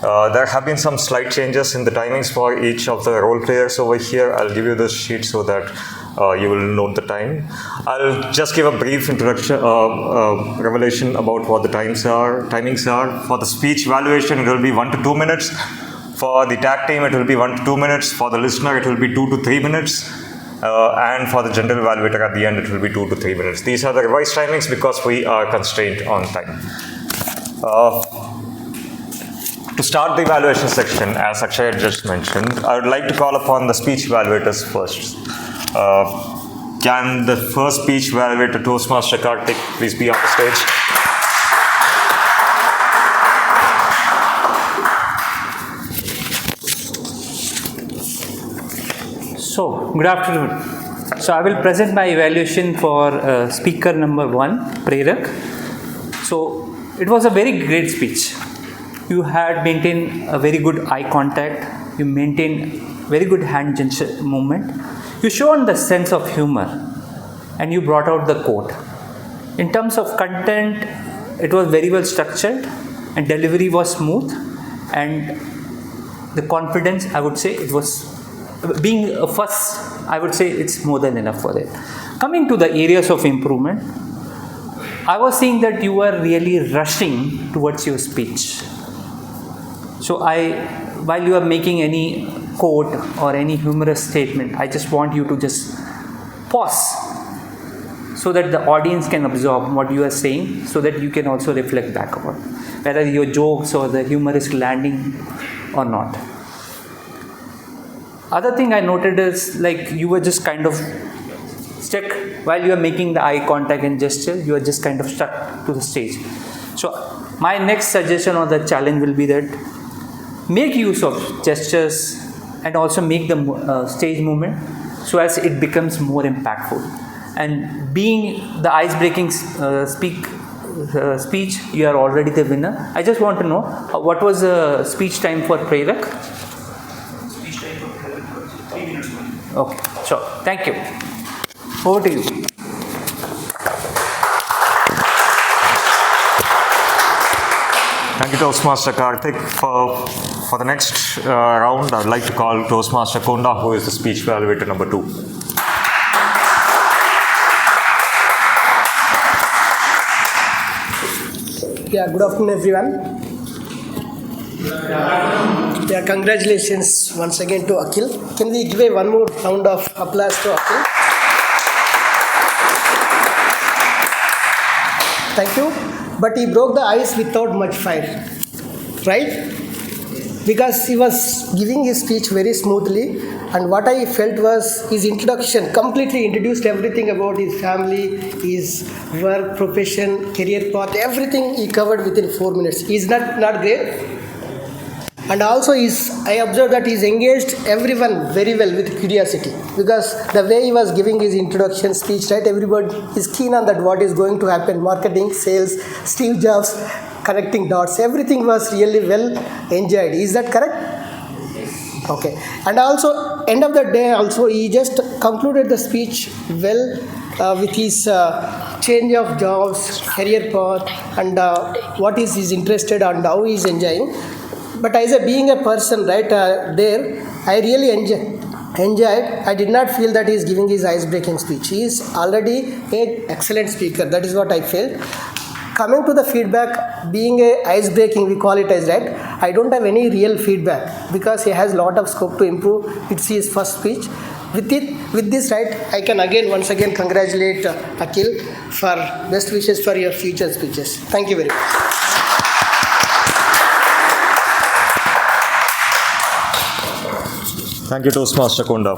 There have been some slight changes in the timings for each of the role players over here. I'll give you this sheet so that you will note the time. I'll just give a brief introduction, revelation about what the timings are. For the speech evaluation, it will be 1 to 2 minutes. For the tag team, it will be 1 to 2 minutes. For the listener, it will be 2 to 3 minutes. And for the general evaluator at the end, it will be 2 to 3 minutes. These are the revised timings because we are constrained on time. To start the evaluation section, as Akshay had just mentioned, I would like to call upon the speech evaluators first. Can the first speech evaluator, Toastmaster Karthik, please be on the stage? So, good afternoon. So, I will present my evaluation for speaker number 1, Prerak. So, it was a very great speech. You had maintained a very good eye contact. You maintained very good hand gesture movement. You shown the sense of humor, and you brought out the quote. In terms of content, it was very well structured, and delivery was smooth, and the confidence, I would say, it was being a first. I would say it's more than enough for it. Coming to the areas of improvement, I was seeing that you were really rushing towards your speech. So while you are making any quote or any humorous statement, I just want you to just pause so that the audience can absorb what you are saying, so that you can also reflect back on whether your jokes or the humor is landing or not. Other thing I noted is like you were just kind of stuck while you are making the eye contact and gesture, you are just kind of stuck to the stage. So my next suggestion or the challenge will be that make use of gestures and also make the stage movement so as it becomes more impactful. And being the ice-breaking speech, you are already the winner. I just want to know what was the speech time for Prerak? Speech time for Prerak, 3 minutes. Okay, sure. Thank you. Over to you. Thank you, Toastmaster Karthik. For the next round, I would like to call Toastmaster Konda, who is the speech evaluator number 2. Yeah, good afternoon, everyone. Yeah, congratulations once again to Akhil. Can we give one more round of applause to Akhil? Thank you. But he broke the ice without much fire, right? Because he was giving his speech very smoothly, and what I felt was his introduction completely introduced everything about his family, his work, profession, career path, everything he covered within 4 minutes. Is not great? And also I observed that he's engaged everyone very well with curiosity, because the way he was giving his introduction speech, right, everybody is keen on that what is going to happen, marketing, sales, Steve Jobs, connecting dots, everything was really well enjoyed. Is that correct? Yes. Okay. And also, end of the day also, he just concluded the speech well with his change of jobs, career path, and what is he's interested and how he's enjoying. But as being a person, right, there, I really enjoyed. I did not feel that he is giving his ice-breaking speech. He is already an excellent speaker. That is what I felt. Coming to the feedback, being a ice-breaking, we call it as that, I don't have any real feedback because he has a lot of scope to improve. It's his first speech. With this, right, I can once again congratulate Akhil for best wishes for your future speeches. Thank you very much. Thank you, Toastmaster Konda.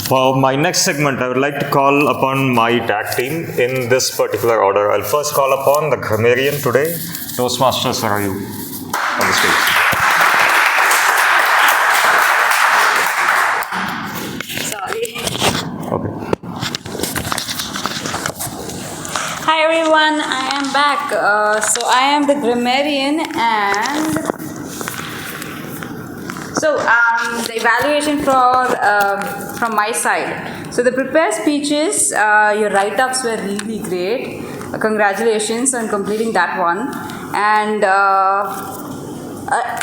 For my next segment, I would like to call upon my tag team in this particular order. I'll first call upon the grammarian today. Toastmasters, where are you on the stage? Sorry. Okay. Hi everyone, I am back. So I am the grammarian, and so the evaluation from my side. So the prepared speeches, your write-ups were really great. congratulations on completing that one. And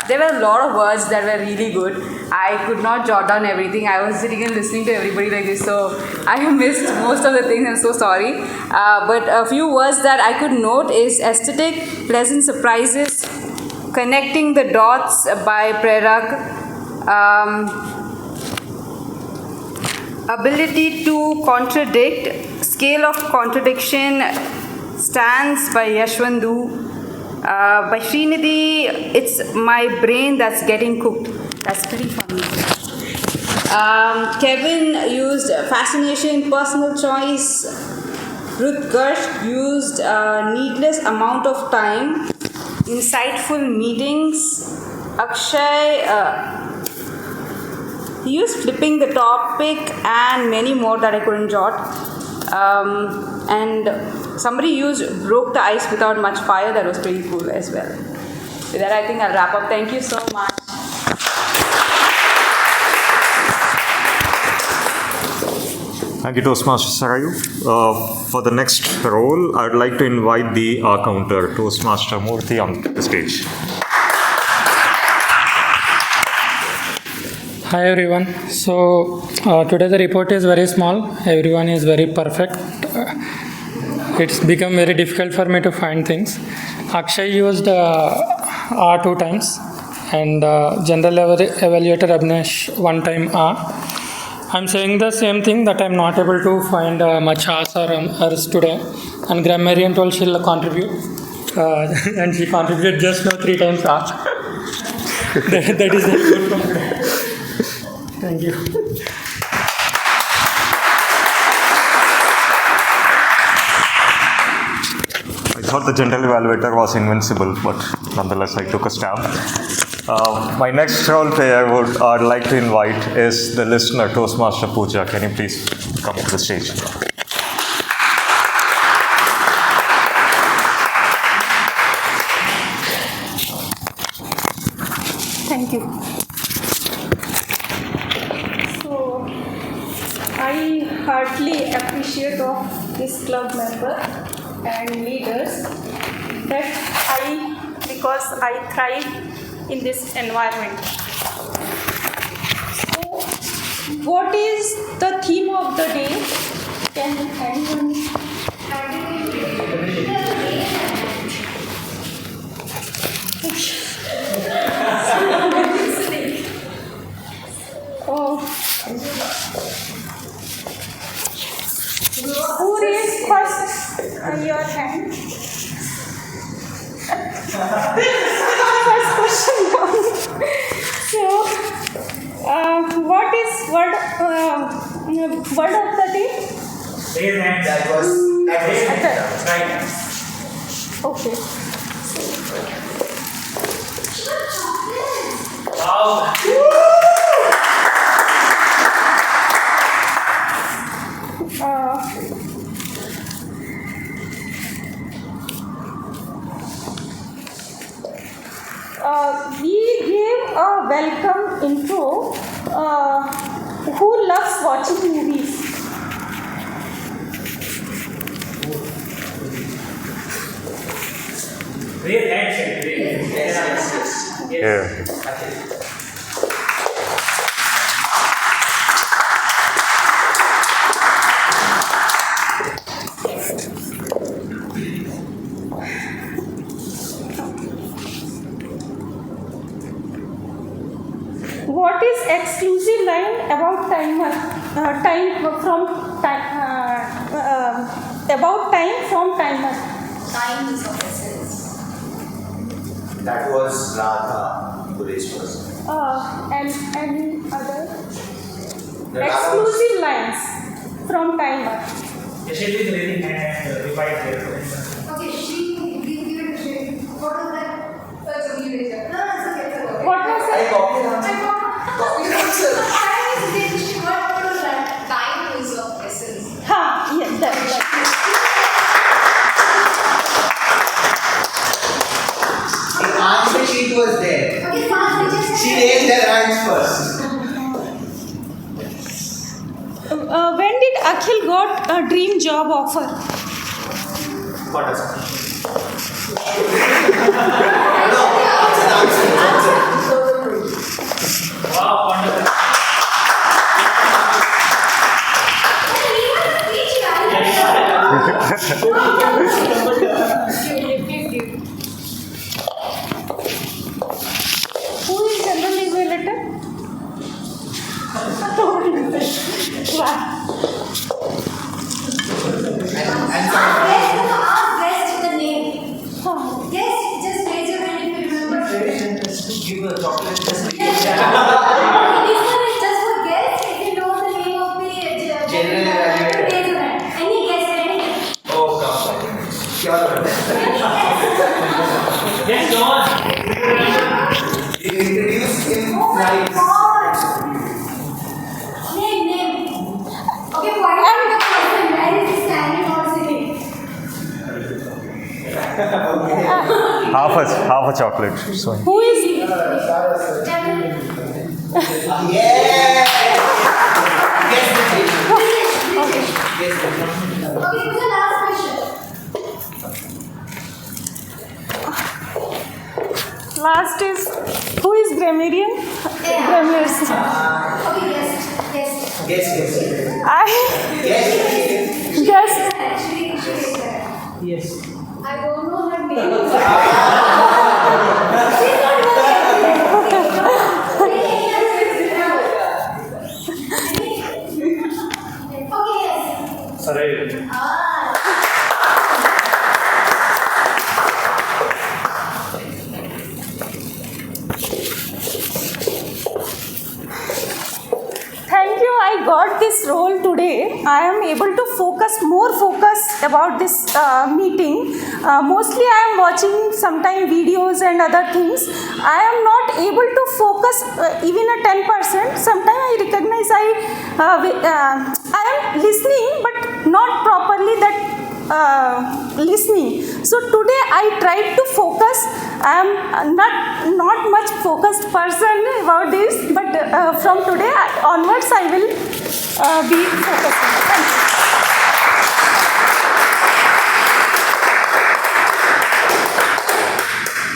there were a lot of words that were really good. I could not jot down everything. I was sitting and listening to everybody like this, so I missed most of the things. I'm so sorry. But a few words that I could note is aesthetic, pleasant surprises, connecting the dots by Prerag, ability to contradict, scale of contradiction, stands by Yashwandu. By Srinidhi, it's my brain that's getting cooked. That's pretty funny. Kevin used fascination, personal choice. Ruth Gersh used needless amount of time, insightful meetings. Akshay, he used flipping the topic and many more that I couldn't jot. And somebody used broke the ice without much fire. That was pretty cool as well. With that, I think I'll wrap up. Thank you so much. Thank you, Toastmaster Sarayu. For the next role, I would like to invite the counter, Toastmaster Murthy, on the stage. Hi everyone. So today the report is very small. Everyone is very perfect. It's become very difficult for me to find things. Akshay used R 2 times and general evaluator Abnesh 1 time R. I'm saying the same thing, that I'm not able to find much R's or R's today. And grammarian told she'll contribute. And she contributed just now 3 times R. that is the good from today. Thank you. I thought the general evaluator was invincible, but nonetheless I took a stab. My next role player I'd like to invite is the listener, Toastmaster Pooja. Can you please come to the stage? Thank you. So, I heartily appreciate of this club member and leaders because I thrive in this environment. So, what is the theme of the day? Can anyone? Oh. Who raised first your hand? First question down. So, what is word of the day? Raise hand. That was right. Okay. Wow. We gave a welcome intro. Who loves watching movies? Raise hand. Yes. What is exclusive line about timer? About time from timer. Time is of essence. That was Radha Buddhist person. And any other exclusive lines from timer. Yashil is raising hand and replied there. Okay, she give it to Shri. What was that? That's a new later. No, it's okay. What was that? I copied answer. Time is the Shri. What was that? Time is of essence. Yes, that. The answer sheet was there. Okay, fast. She raised her hands first. When did Akhil got a dream job offer? Who is general evaluator? Guess the name. Guess, just raise your hand if you remember. Give a chocolate. This one is just for guess. If you know the name of the General evaluator. raise your hand. Any guess, anything. Oh, come. Yes, John. Introduce him nice. Name. Okay, point out the person. Where is he standing or sitting? Half a chocolate. So. Who is he? Okay, who's the last question? Last is who is grammarian? Grammars. Okay, yes. Yes. Actually, she is there. Yes. I don't know her name. She's not working. Okay, yes. Sorry. Thank you. I got this role today. I am able to more focus about this meeting. Mostly I am watching sometime videos and other things. I am not able to focus even a 10%. Sometimes I recognize I am listening but not properly that listening. So today I tried to focus. I am not much focused person about this, but from today onwards I will be focusing. Thank you.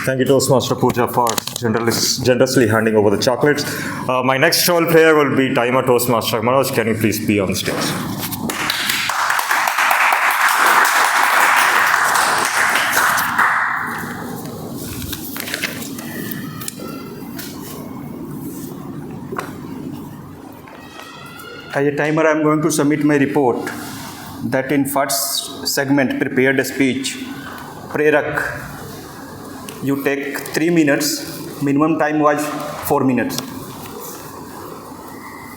Thank you, Toastmaster Pooja, for generously handing over the chocolates. My next role player will be Timer Toastmaster Manoj. Can you please be on the stage? As a timer, I am going to submit my report that in first segment, prepared a speech, Prerak, you take 3 minutes, minimum time was 4 minutes.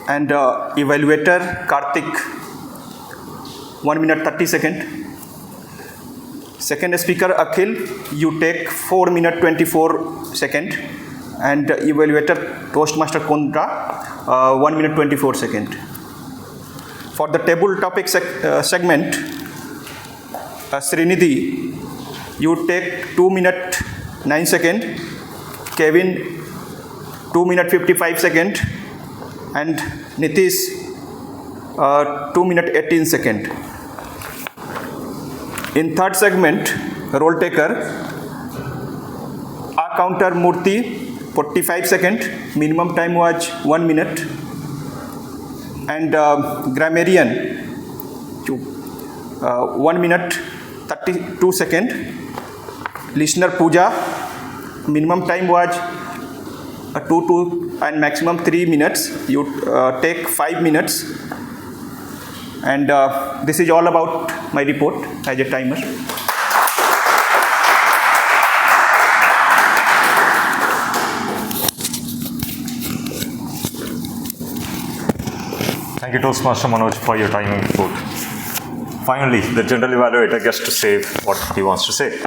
And evaluator, Karthik, 1 minute 30 seconds. Second speaker, Akhil, you take 4 minute 24 seconds. And evaluator, Toastmaster Kondra, 1 minute 24 seconds. For the table topic segment, Srinidhi, you take 2 minute 9 seconds, Kevin 2 minute 55 seconds, and Nitish 2 minute 18 seconds. In third segment, role taker, counter Murthy 45 seconds, minimum time was 1 minute. And grammarian 1 minute 32 seconds. Listener Pooja, minimum time was 2 and maximum 3 minutes. You take 5 minutes. And this is all about my report as a timer. Thank you, Toastmaster Manoj, for your timing report. Finally, the general evaluator gets to say what he wants to say.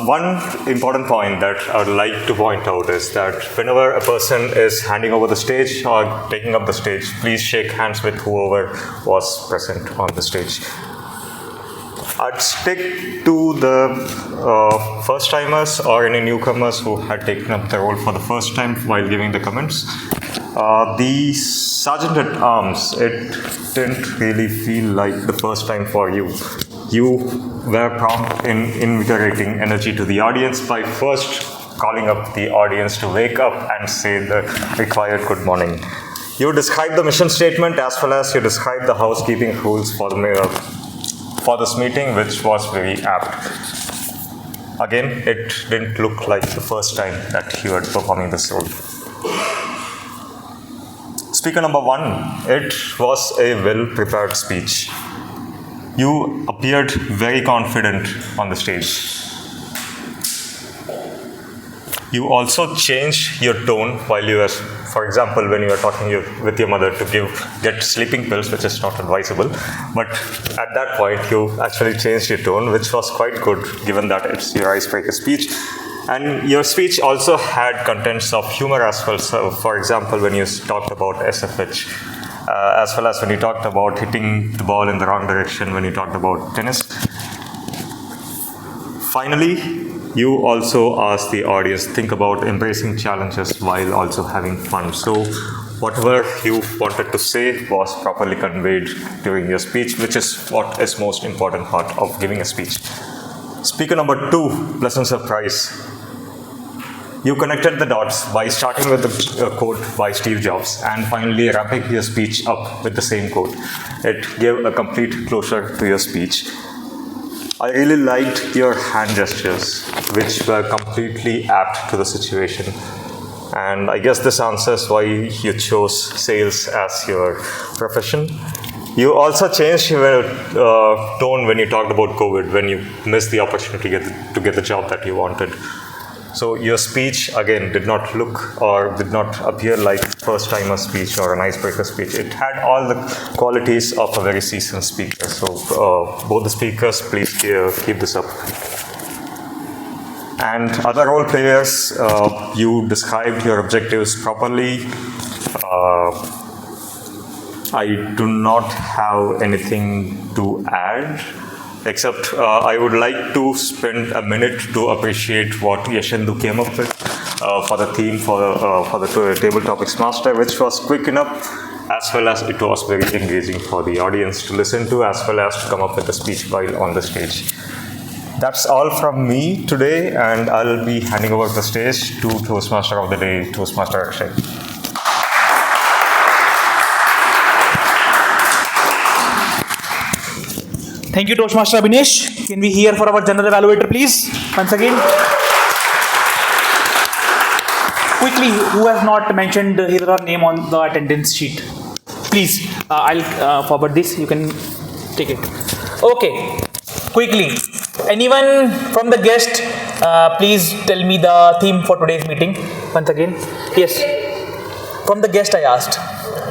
One important point that I would like to point out is that whenever a person is handing over the stage or taking up the stage, please shake hands with whoever was present on the stage. I'd stick to the first timers or any newcomers who had taken up the role for the first time while giving the comments. The Sergeant at Arms, it didn't really feel like the first time for you. you were prompt in invigorating energy to the audience by first calling up the audience to wake up and say the required good morning. You described the mission statement as well as you described the housekeeping rules for this meeting, which was very apt. Again, it didn't look like the first time that you were performing this role. Speaker number 1, it was a well-prepared speech. You appeared very confident on the stage. You also changed your tone while you were, for example, when you were talking with your mother to get sleeping pills, which is not advisable. But at that point, you actually changed your tone, which was quite good, given that it's your icebreaker speech. And your speech also had contents of humor as well. So, for example, when you talked about SFH, as well as when you talked about hitting the ball in the wrong direction, when you talked about tennis. Finally, you also asked the audience to think about embracing challenges while also having fun. So whatever you wanted to say was properly conveyed during your speech, which is what is most important part of giving a speech. Speaker number 2, pleasant surprise. You connected the dots by starting with the quote by Steve Jobs and finally wrapping your speech up with the same quote. It gave a complete closure to your speech. I really liked your hand gestures, which were completely apt to the situation. And I guess this answers why you chose sales as your profession. You also changed your tone when you talked about COVID, when you missed the opportunity to get the job that you wanted. So your speech, again, did not look or did not appear like first-timer speech or an icebreaker speech. It had all the qualities of a very seasoned speaker. So both the speakers, please keep this up. And other role players, you described your objectives properly. I do not have anything to add. Except I would like to spend a minute to appreciate what Yashendu came up with for the theme for the Table Topics Master, which was quick enough as well as it was very engaging for the audience to listen to as well as to come up with a speech while on the stage. That's all from me today, and I'll be handing over the stage to Toastmaster of the Day, Toastmaster Akshay. Thank you, Toastmaster Abhinesh. Can we hear for our general evaluator, please? Once again. Quickly, who has not mentioned his or her name on the attendance sheet? Please, I'll forward this. You can take it. Okay. Quickly. Anyone from the guest, please tell me the theme for today's meeting. Once again. Yes. From the guest I asked.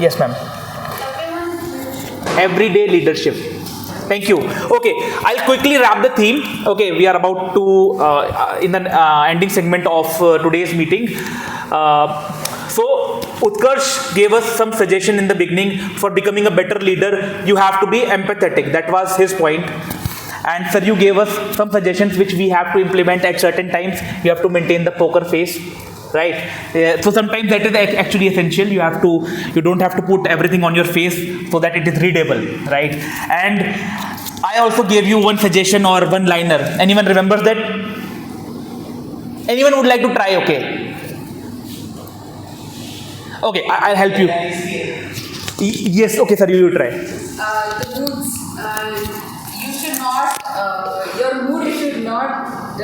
Yes, ma'am. Everyday leadership. Thank you. Okay, I'll quickly wrap the theme. Okay, we are about to in the ending segment of today's meeting. So Utkarsh gave us some suggestion in the beginning for becoming a better leader. You have to be empathetic. That was his point. And sir, you gave us some suggestions which we have to implement at certain times. You have to maintain the poker face. Right. So sometimes that is actually essential. You don't have to put everything on your face so that it is readable. Right. And I also gave you one suggestion or one liner. Anyone remembers that? Anyone would like to try? Okay. Okay, I'll help you. Yes. Okay, sir. You try. The moods. You should not. Your mood should not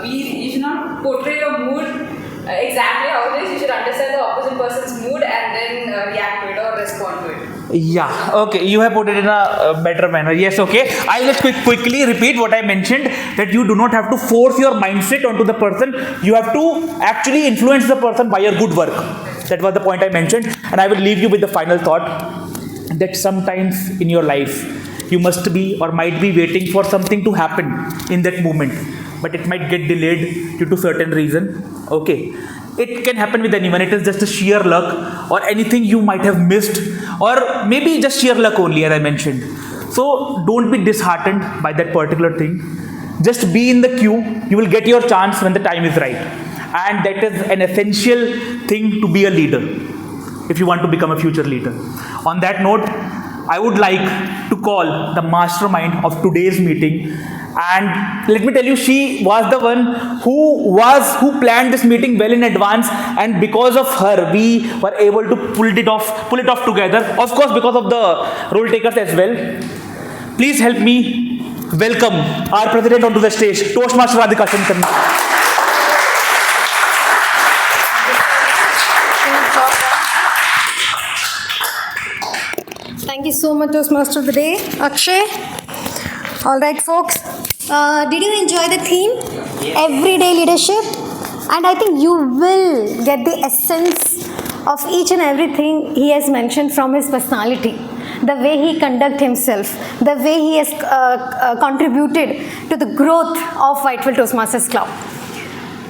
be. You should not portray your mood exactly how it is. You should understand the opposite person's mood and then react to it or respond to it. Yeah, okay, you have put it in a better manner. Yes, okay. I'll just quickly repeat what I mentioned, that you do not have to force your mindset onto the person. You have to actually influence the person by your good work. That was the point I mentioned. And I will leave you with the final thought that sometimes in your life, you must be or might be waiting for something to happen in that moment. But it might get delayed due to certain reason. Okay. It can happen with anyone. It is just a sheer luck or anything you might have missed, or maybe just sheer luck only, as I mentioned. So don't be disheartened by that particular thing. Just be in the queue. You will get your chance when the time is right. And that is an essential thing to be a leader if you want to become a future leader. On that note, I would like to call the mastermind of today's meeting. And let me tell you, she was the one who planned this meeting well in advance, and because of her, we were able to pull it off together. Of course, because of the role takers as well. Please help me welcome our president onto the stage, Toastmaster Radhika Shankar. Thank you so much, Toastmaster of the day, Akshay. All right, folks. Did you enjoy the theme? Everyday leadership. And I think you will get the essence of each and everything he has mentioned from his personality. The way he conducts himself, the way he has contributed to the growth of Whitefield Toastmasters Club.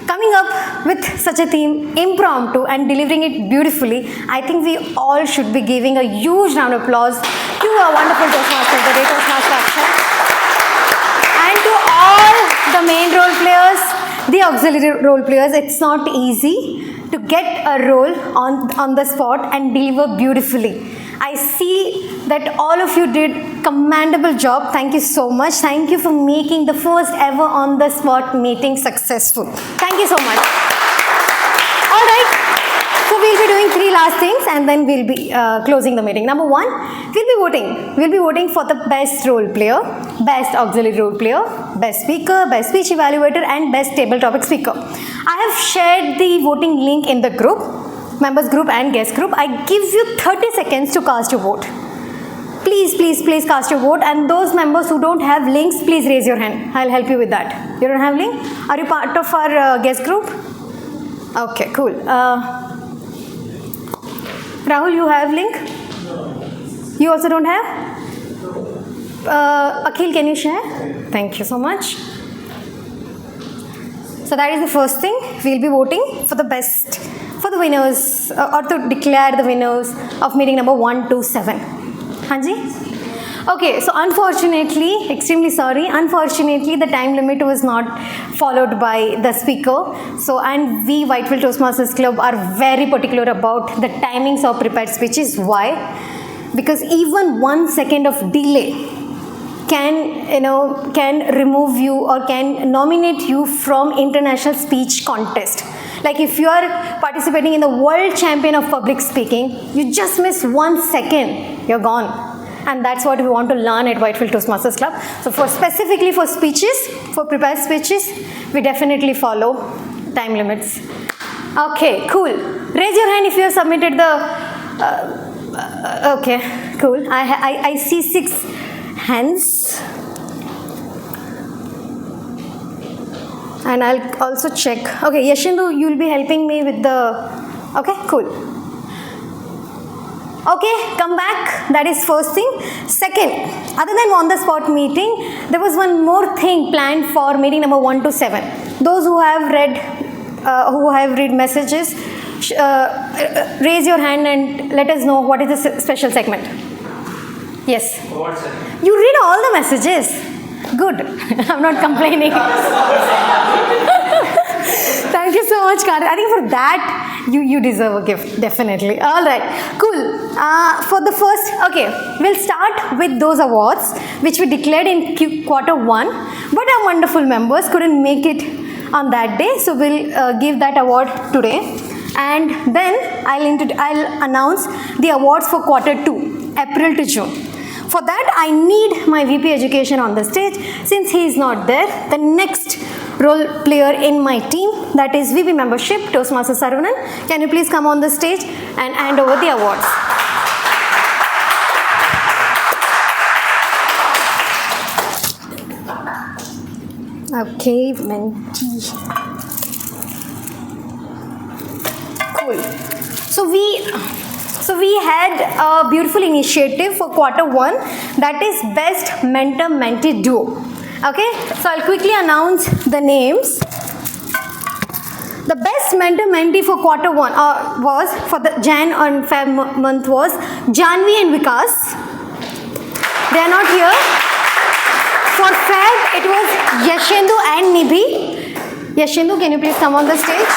Coming up with such a theme, impromptu, and delivering it beautifully, I think we all should be giving a huge round of applause to our wonderful Toastmaster, the Toastmaster Akshay. And to all the main role players, the auxiliary role players. It's not easy to get a role on the spot and deliver beautifully. I see that all of you did commendable job. Thank you so much. Thank you for making the first ever on the spot meeting successful. Thank you so much. All right. So we'll be doing 3 last things and then we'll be closing the meeting. Number 1, we'll be voting. We'll be voting for the best role player, best auxiliary role player, best speaker, best speech evaluator, and best table topic speaker. I have shared the voting link in the group, members group and guest group. I give you 30 seconds to cast your vote. Please cast your vote, and those members who don't have links, please raise your hand. I'll help you with that. You don't have link? Are you part of our guest group? Okay, cool. Rahul, you have link? You also don't have? Akhil, can you share? Thank you so much. So that is the first thing. We'll be voting for the best, for the winners, or to declare the winners of meeting number 1 to 7. Hanji? Okay, so unfortunately, extremely sorry, unfortunately the time limit was not followed by the speaker. So, and we Whitefield Toastmasters Club are very particular about the timings of prepared speeches. Why? Because even 1 second of delay can remove you or can nominate you from international speech contest. Like if you are participating in the world champion of public speaking, you just miss 1 second, you're gone. And that's what we want to learn at Whitefield Toastmasters Club. So specifically for speeches, for prepared speeches, we definitely follow time limits. Okay, cool. Raise your hand if you have submitted the, okay, cool. I see 6 hands. And I'll also check. Okay, Yashindu, you'll be helping me with the, okay, cool. Okay, come back. That is first thing. Second, other than on the spot meeting, there was one more thing planned for meeting number 1 to 7. Those who have read messages, raise your hand and let us know what is the special segment. Yes. You read all the messages. Good. I'm not complaining. Thank you so much, Karan. I think for that, you deserve a gift, definitely. All right, cool. For the first, okay, we'll start with those awards which we declared in quarter 1, but our wonderful members couldn't make it on that day, so we'll give that award today. And then I'll announce the awards for quarter 2, April to June. For that, I need my VP Education on the stage. Since he is not there, the next role player in my team, that is VP Membership, Toastmaster Saravanan. Can you please come on the stage and hand over the awards? Okay, mentee. Cool. So we had a beautiful initiative for quarter 1, that is Best Mentor-Mentee Duo. Okay, so I'll quickly announce the names. The best mentor-mentee for quarter 1 was, for the Jan and Feb month, was Janvi and Vikas. They are not here. For Feb, it was Yashendu and Nibhi. Yashendu, can you please come on the stage?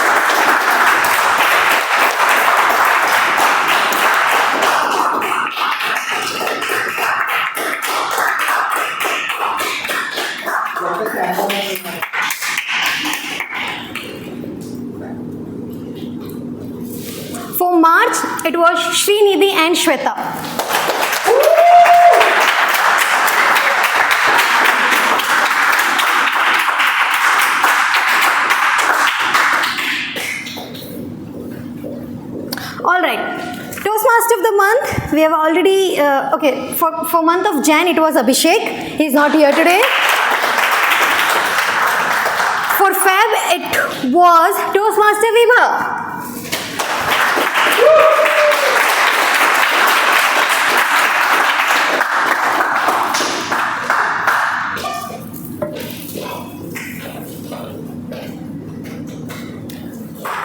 For March, it was Srinidhi and Shweta. All right. Toastmaster of the month, we have already, okay, for month of Jan, it was Abhishek. He's not here today. For Feb, it was Toastmaster Vibha.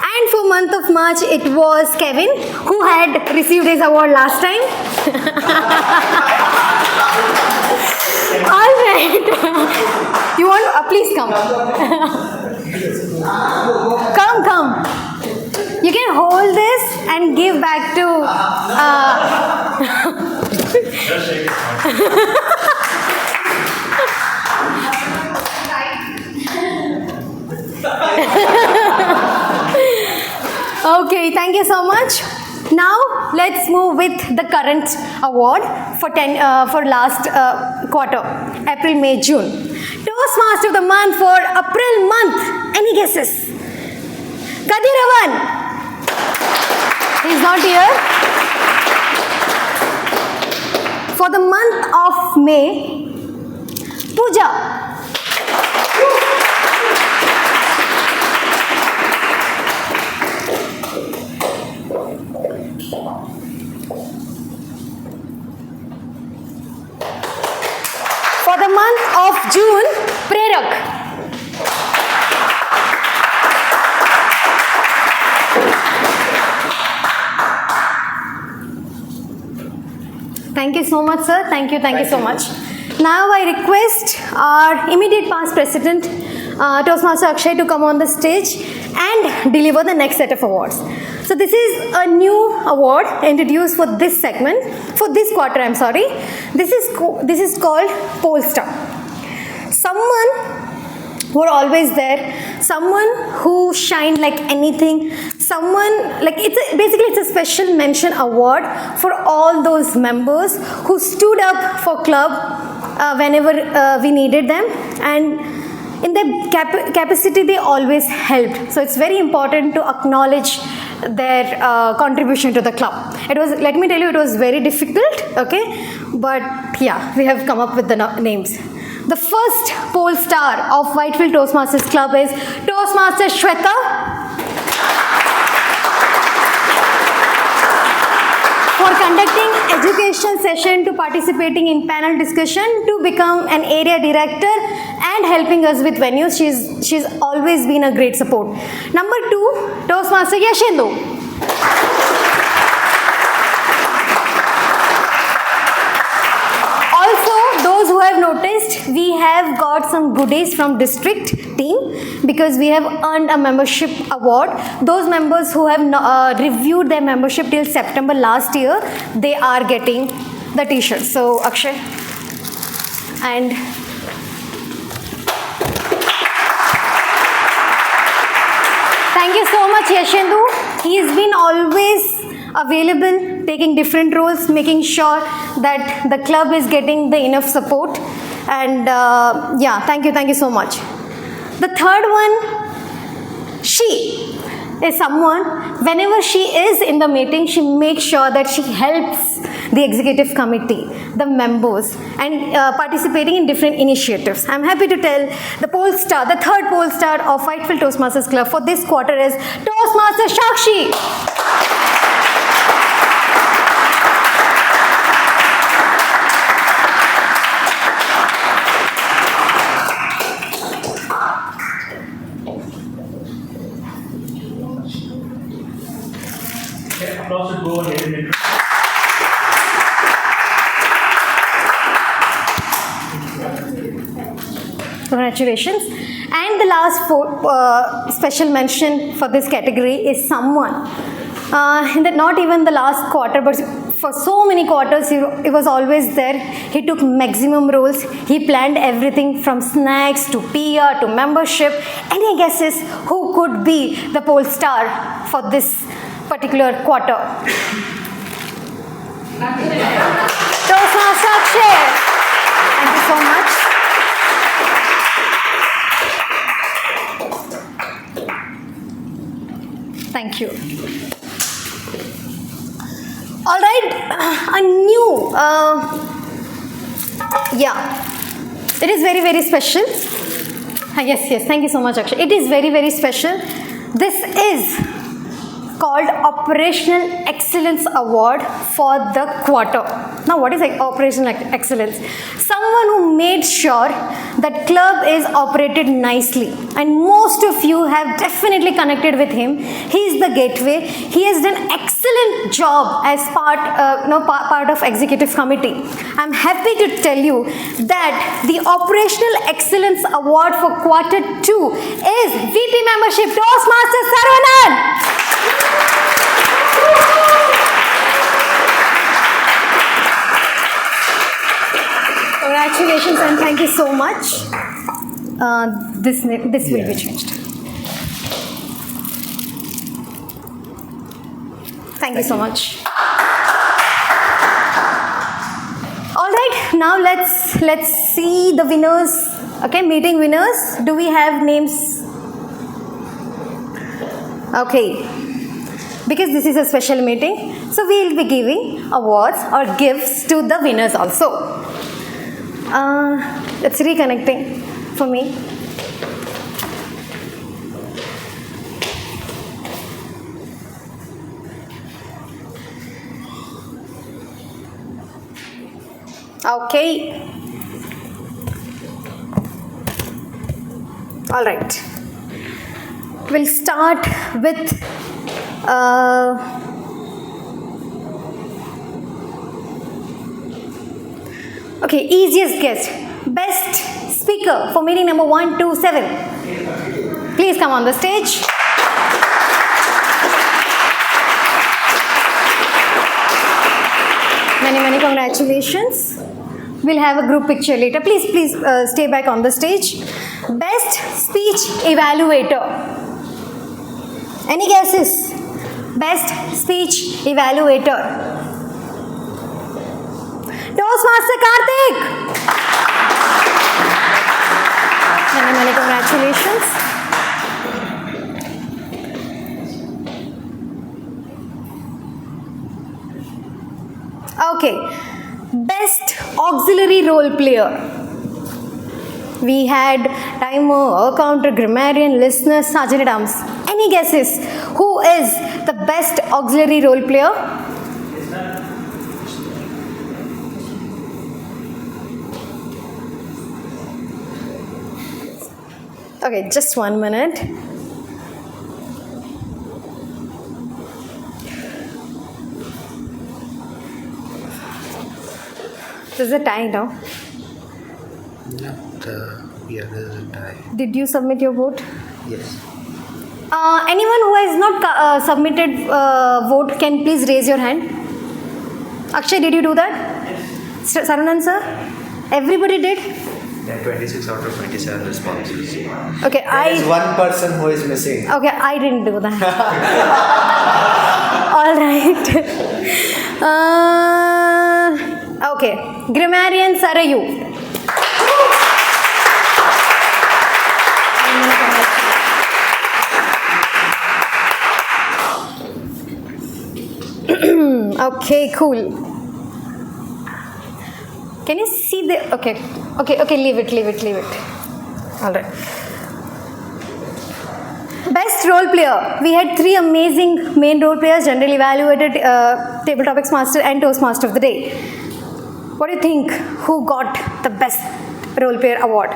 And for month of March, it was Kevin, who had received his award last time. All right. You want? Please come. Come. You can hold this and give back to. Okay, thank you so much. Now let's move with the current award for last quarter, April, May, June. Toastmaster of the month for April month. Any guesses? Kadiravan. He's not here. For the month of May, Pooja. For the month of June, Prerak. Thank you so much, sir. Thank you so much. Now I request our immediate past president, Toastmaster Akshay, to come on the stage and deliver the next set of awards. So this is a new award introduced for this segment, for this quarter, I'm sorry. This is called Polestar. Someone who are always there, someone who shined like anything, someone like it's a special mention award for all those members who stood up for club whenever we needed them, and in their capacity they always helped. So it's very important to acknowledge their contribution to the club. Let me tell you, it was very difficult, okay, but yeah, we have come up with the names. The first pole star of Whitefield Toastmasters Club is Toastmaster Shweta. For conducting education session, to participating in panel discussion, to become an area director and helping us with venues. She's always been a great support. Number 2, Toastmaster Yashendu. Who have noticed, we have got some goodies from district team because we have earned a membership award. Those members who have reviewed their membership till September last year, they are getting the t-shirts. So Akshay, and thank you so much Yashendu. He has been always available, taking different roles, making sure that the club is getting the enough support, and yeah, thank you so much. The third one, she is someone, whenever she is in the meeting, she makes sure that she helps the executive committee, the members, and participating in different initiatives. I'm happy to tell the pole star, the third pole star of Whitefield Toastmasters Club for this quarter is Toastmaster Shakshi. Congratulations. And the last special mention for this category is someone that not even the last quarter, but for so many quarters he was always there. He took maximum roles. He planned everything from snacks to PR to membership. Any guesses who could be the pole star for this particular quarter? Toastmaster Akshay. Thank you so much. Thank you. All right, a new, it is very, very special. Yes, thank you so much, Akshay. It is very, very special. This is called Operational Excellence Award for the quarter. Now, what is Operational Excellence? Someone who made sure that club is operated nicely, and most of you have definitely connected with him. He is the gateway. He has done excellent job as part of executive committee. I'm happy to tell you that the Operational Excellence Award for quarter 2 is VP membership Toastmaster Saravanan. Congratulations and thank you so much. This will be changed. Thank you so much. All right, now let's see the winners. Okay, meeting winners. Do we have names? Okay. Because this is a special meeting, so we will be giving awards or gifts to the winners also. It's reconnecting for me. Okay. All right. We'll start with okay, easiest guess. Best speaker for meeting number 127. Please come on the stage. Many congratulations. We'll have a group picture later. Please stay back on the stage. Best speech evaluator. Any guesses? Best speech evaluator. Toastmaster Karthik. Many congratulations. Okay. Best auxiliary role player. We had timer, counter, grammarian, listener, sergeant at arms. Any guesses? Who is the best auxiliary role player? Okay, just 1 minute. This is a tie now. There's a tie. Did you submit your vote? Yes. Anyone who has not submitted vote can please raise your hand. Akshay, did you do that? Yes. Saravanan sir? Everybody did? There are 26 out of 27 responses. Okay, there is one person who is missing. Okay, I didn't do that. All right. Okay, grammarian Sarayu. Okay, cool. Can you see the... Okay, leave it. All right. Best role player. We had 3 amazing main role players, generally evaluated, Table Topics Master and Toastmaster of the day. What do you think? Who got the best role player award?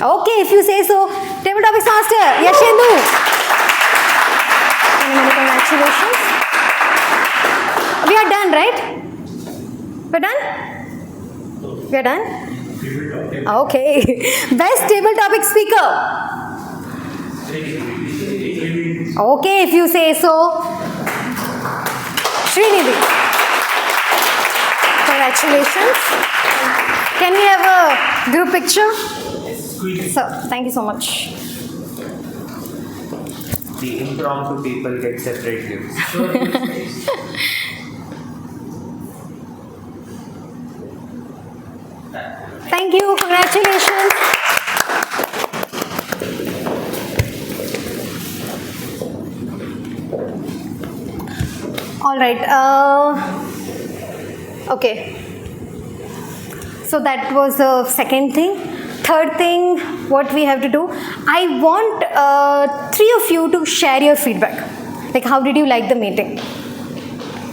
Okay, if you say so. Table Topics Master, Yashendu. Many congratulations. We are done, right? We're done? We're done? Okay. Best table topic speaker. Okay, if you say so. Srinidhi. Congratulations. Can we have a group picture? So, thank you so much. the impromptu people get separate gifts. Thank you. Congratulations. All right. Okay. So that was the second thing. Third thing, what we have to do, I want three of you to share your feedback. Like, how did you like the meeting?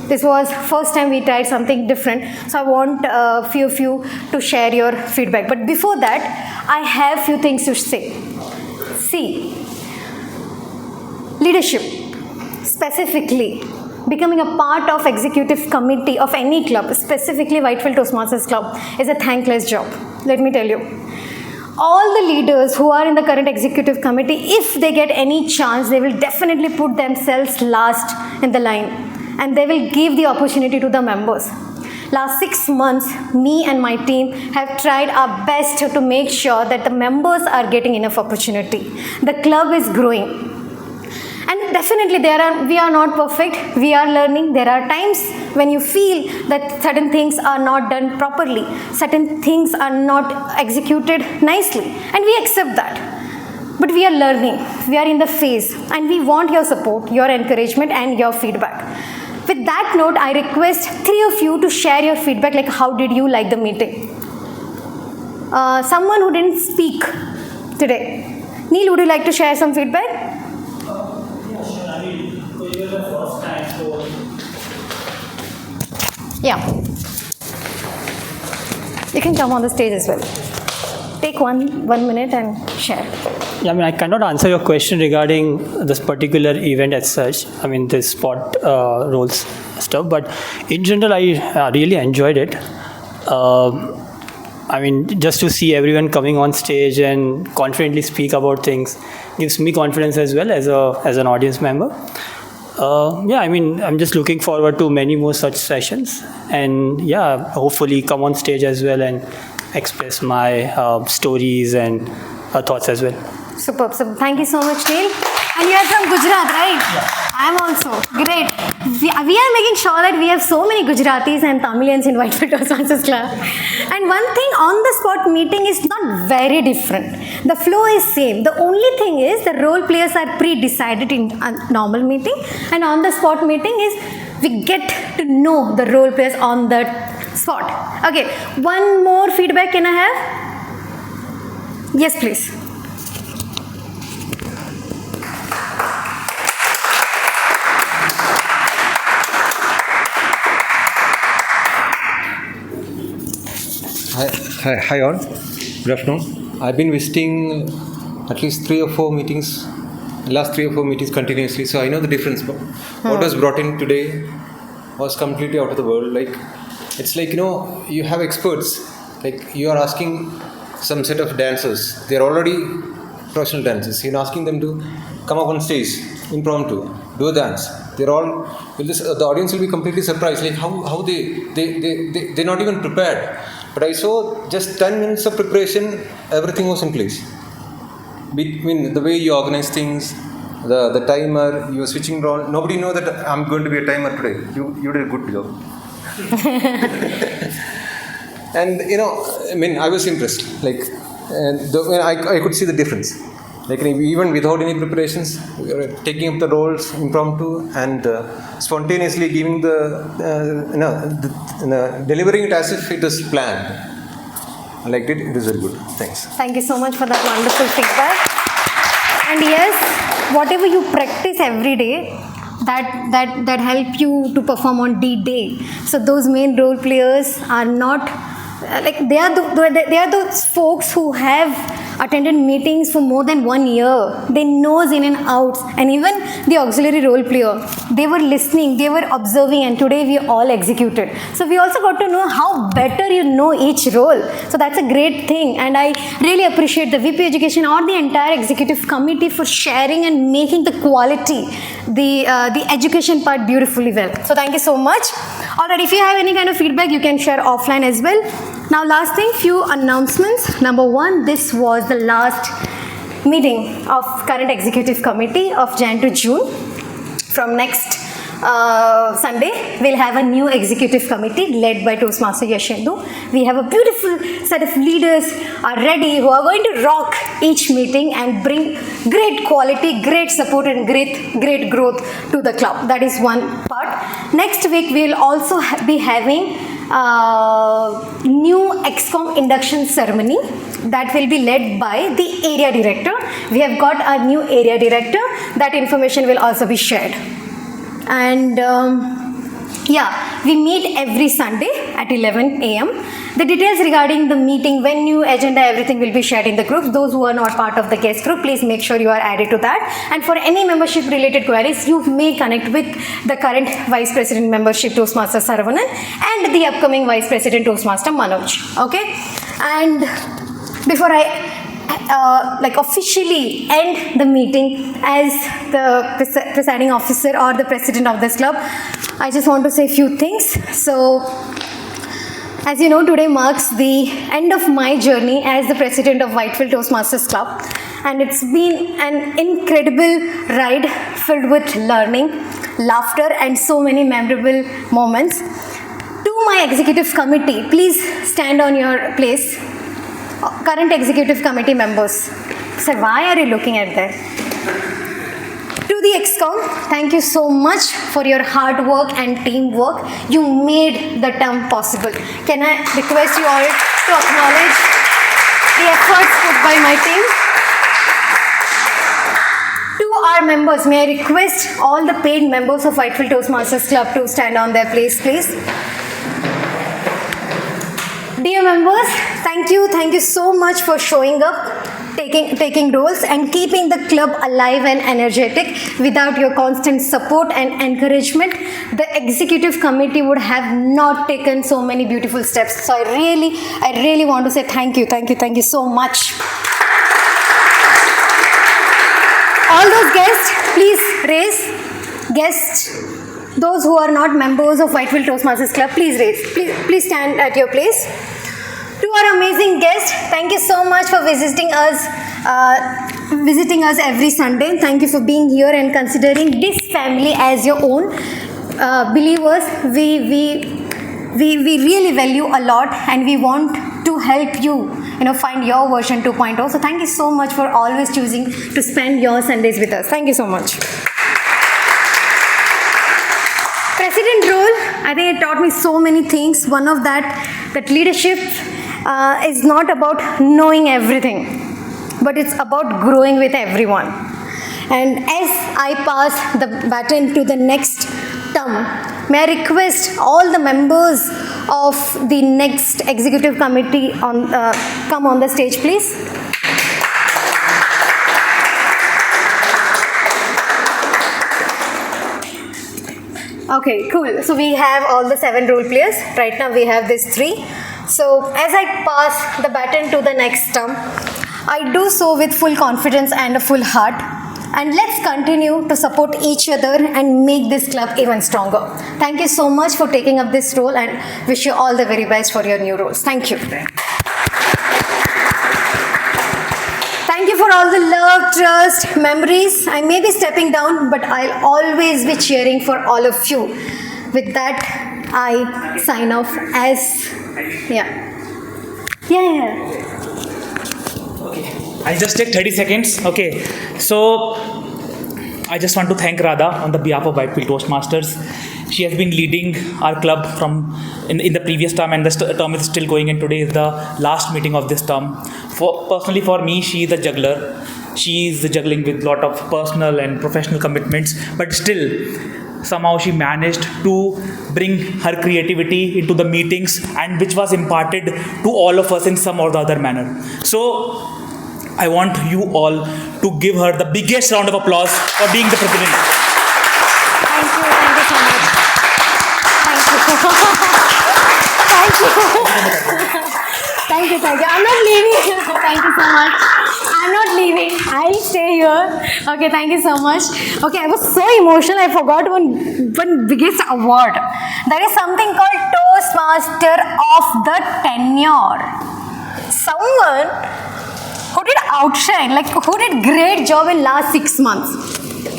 This was first time we tried something different, so I want a few of you to share your feedback. But before that, I have few things to say. See, leadership, specifically becoming a part of executive committee of any club, specifically Whitefield Toastmasters Club, is a thankless job. Let me tell you. All the leaders who are in the current executive committee, if they get any chance, they will definitely put themselves last in the line and they will give the opportunity to the members. Last 6 months, me and my team have tried our best to make sure that the members are getting enough opportunity. The club is growing. And definitely we are not perfect, we are learning. There are times when you feel that certain things are not done properly, certain things are not executed nicely, and we accept that. But we are learning, we are in the phase, and we want your support, your encouragement, and your feedback. With that note, I request three of you to share your feedback, like how did you like the meeting? Someone who didn't speak today. Neil, would you like to share some feedback? Yeah. You can come on the stage as well. Take one minute and share. Yeah, I mean, I cannot answer your question regarding this particular event as such. I mean, this spot roles stuff. But in general, I really enjoyed it. I mean, just to see everyone coming on stage and confidently speak about things gives me confidence as well as an audience member. Yeah, I mean, I'm just looking forward to many more such sessions, and yeah, hopefully come on stage as well and express my stories and thoughts as well. Superb. So thank you so much, Neil. And you are from Gujarat, right? Yeah. I am also. Great. We are making sure that we have so many Gujaratis and Tamilians in Whitefield Toastmasters Club. And one thing, on the spot meeting is not very different. The flow is same. The only thing is the role players are pre-decided in a normal meeting, and on the spot meeting is we get to know the role players on the spot. Okay. One more feedback can I have? Yes, please. Hi all, good afternoon. I've been visiting at least 3 or 4 meetings, last 3 or 4 meetings continuously, so I know the difference. But what was brought in today was completely out of the world. Like, it's like, you have experts, like you are asking some set of dancers, they're already professional dancers, you're asking them to come up on stage, impromptu, do a dance. They're all, the audience will be completely surprised, like how they're not even prepared. But I saw just 10 minutes of preparation, everything was in place. Between the way you organize things, the timer, you were switching around. Nobody knew that I'm going to be a timer today. You did a good job. And I was impressed. Like, I could see the difference. Like, even without any preparations, taking up the roles impromptu and spontaneously giving delivering it as if it was planned. I liked it. It was very good. Thanks. Thank you so much for that wonderful feedback. And yes, whatever you practice every day, that help you to perform on D-Day. So those main role players are not like they are those folks who have attended meetings for more than 1 year. They knows in and outs, and even the auxiliary role player, they were listening, they were observing, and today we all executed. So we also got to know how better you know each role. So that's a great thing, and I really appreciate the VP Education or the entire executive committee for sharing and making the quality, the education part beautifully well. So thank you so much. Alright, if you have any kind of feedback, you can share offline as well. Now last thing, few announcements. Number 1, this was the last meeting of current executive committee of Jan to June. From next Sunday, we'll have a new executive committee led by Toastmaster Yashendu. We have a beautiful set of leaders are ready who are going to rock each meeting and bring great quality, great support and great growth to the club. That is one part. Next week, we'll also be having new EXCOM induction ceremony that will be led by the area director. We have got a new area director. That information will also be shared. And we meet every Sunday at 11 a.m. The details regarding the meeting, venue, agenda, everything will be shared in the group. Those who are not part of the guest group, please make sure you are added to that. And for any membership related queries, you may connect with the current Vice President membership Toastmaster Saravanan and the upcoming Vice President Toastmaster Manoj. Okay? And before I officially end the meeting as the presiding officer or the president of this club, I just want to say a few things. So, as you know, today marks the end of my journey as the president of Whitefield Toastmasters Club, and it's been an incredible ride filled with learning, laughter, and so many memorable moments. To my executive committee, please stand on your place. Current executive committee members. Sir, why are you looking at that? To the EXCOM, thank you so much for your hard work and teamwork. You made the term possible. Can I request you all to acknowledge the efforts put by my team? To our members, may I request all the paid members of Whitefield Toastmasters Club to stand on their place, please. Dear members, thank you so much for showing up, taking roles and keeping the club alive and energetic. Without your constant support and encouragement, the executive committee would have not taken so many beautiful steps. So I really want to say thank you so much. All those guests, please raise. Guests, those who are not members of Whitefield Toastmasters Club, please raise. Please stand at your place. To our amazing guests, thank you so much for visiting us every Sunday. Thank you for being here and considering this family as your own. Believers, we really value a lot and we want to help you find your version 2.0. So thank you so much for always choosing to spend your Sundays with us. Thank you so much. President role, I think it taught me so many things. One of that leadership is not about knowing everything, but it's about growing with everyone. And as I pass the baton to the next term, may I request all the members of the next executive committee come on the stage, please. Okay, cool. So we have all the 7 role players. Right now we have these 3. So as I pass the baton to the next term, I do so with full confidence and a full heart. And let's continue to support each other and make this club even stronger. Thank you so much for taking up this role and wish you all the very best for your new roles. Thank you. Thank you for all the love, trust, memories. I may be stepping down, but I'll always be cheering for all of you. With that, I sign off as, yeah. I'll just take 30 seconds. Okay, so I just want to thank Radha on the behalf of Whitefield Toastmasters. She has been leading our club from in the previous term, and the term is still going, and today is the last meeting of this term. Personally for me, she is a juggler. She is juggling with a lot of personal and professional commitments, but still somehow she managed to bring her creativity into the meetings, and which was imparted to all of us in some or the other manner. So I want you all to give her the biggest round of applause for being the president. Thank you so much. Thank you. I'm not leaving. Thank you so much. I'm not leaving. I'll stay here. Okay, thank you so much. Okay, I was so emotional. I forgot one biggest award. There is something called Toastmaster of the Tenure. Someone who did outshine, like who did great job in last 6 months?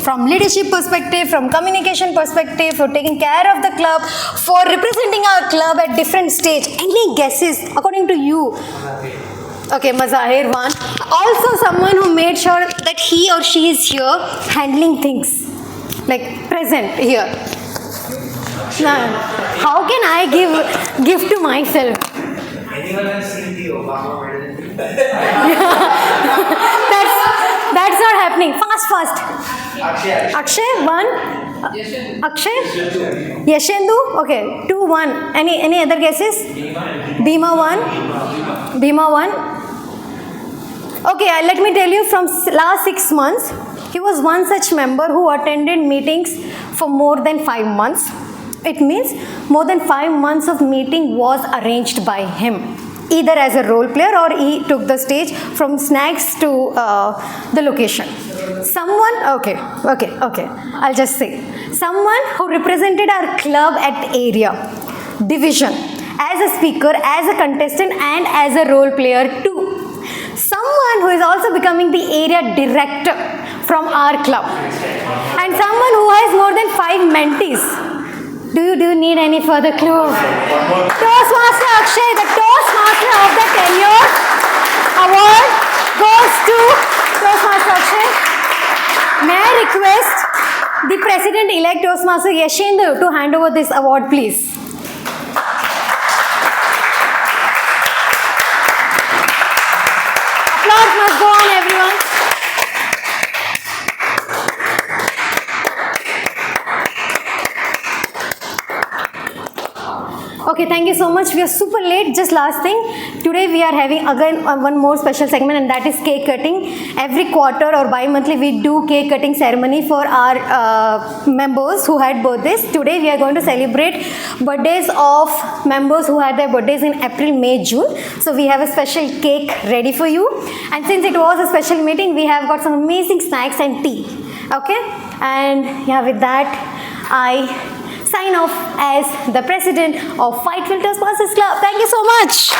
From leadership perspective, from communication perspective, for taking care of the club, for representing our club at different stage. Any guesses according to you? Okay, Mazahir one. Also someone who made sure that he or she is here handling things. Like present here. Now, how can I give to myself? Anyone has seen the Obama medal? That's not happening. Fast. Akshay, one. Akshay? Yashendu? Okay, 2-1. Any other guesses? Bhima 1. Bhima 1. Okay, let me tell you from last 6 months, he was one such member who attended meetings for more than 5 months. It means more than 5 months of meeting was arranged by him, either as a role player or he took the stage from snacks to the location. Someone, okay, I'll just say, someone who represented our club at area, division, as a speaker, as a contestant and as a role player too. Someone who is also becoming the area director from our club. And someone who has more than 5 mentees. Do you need any further clue? Toastmaster Akshay, the Toastmaster of the Tenure Award goes to Toastmaster Akshay. May I request the President-elect Toastmaster Yashendu to hand over this award, please. Applause must go on, everyone. Okay, thank you so much. We are super late. Just last thing. Today we are having again one more special segment, and that is cake cutting. Every quarter or bi-monthly we do cake cutting ceremony for our members who had birthdays. Today we are going to celebrate birthdays of members who had their birthdays in April, May, June. So we have a special cake ready for you. And since it was a special meeting, we have got some amazing snacks and tea. Okay? And yeah, with that, I sign off as the president of Whitefield Toastmasters Club. Thank you so much.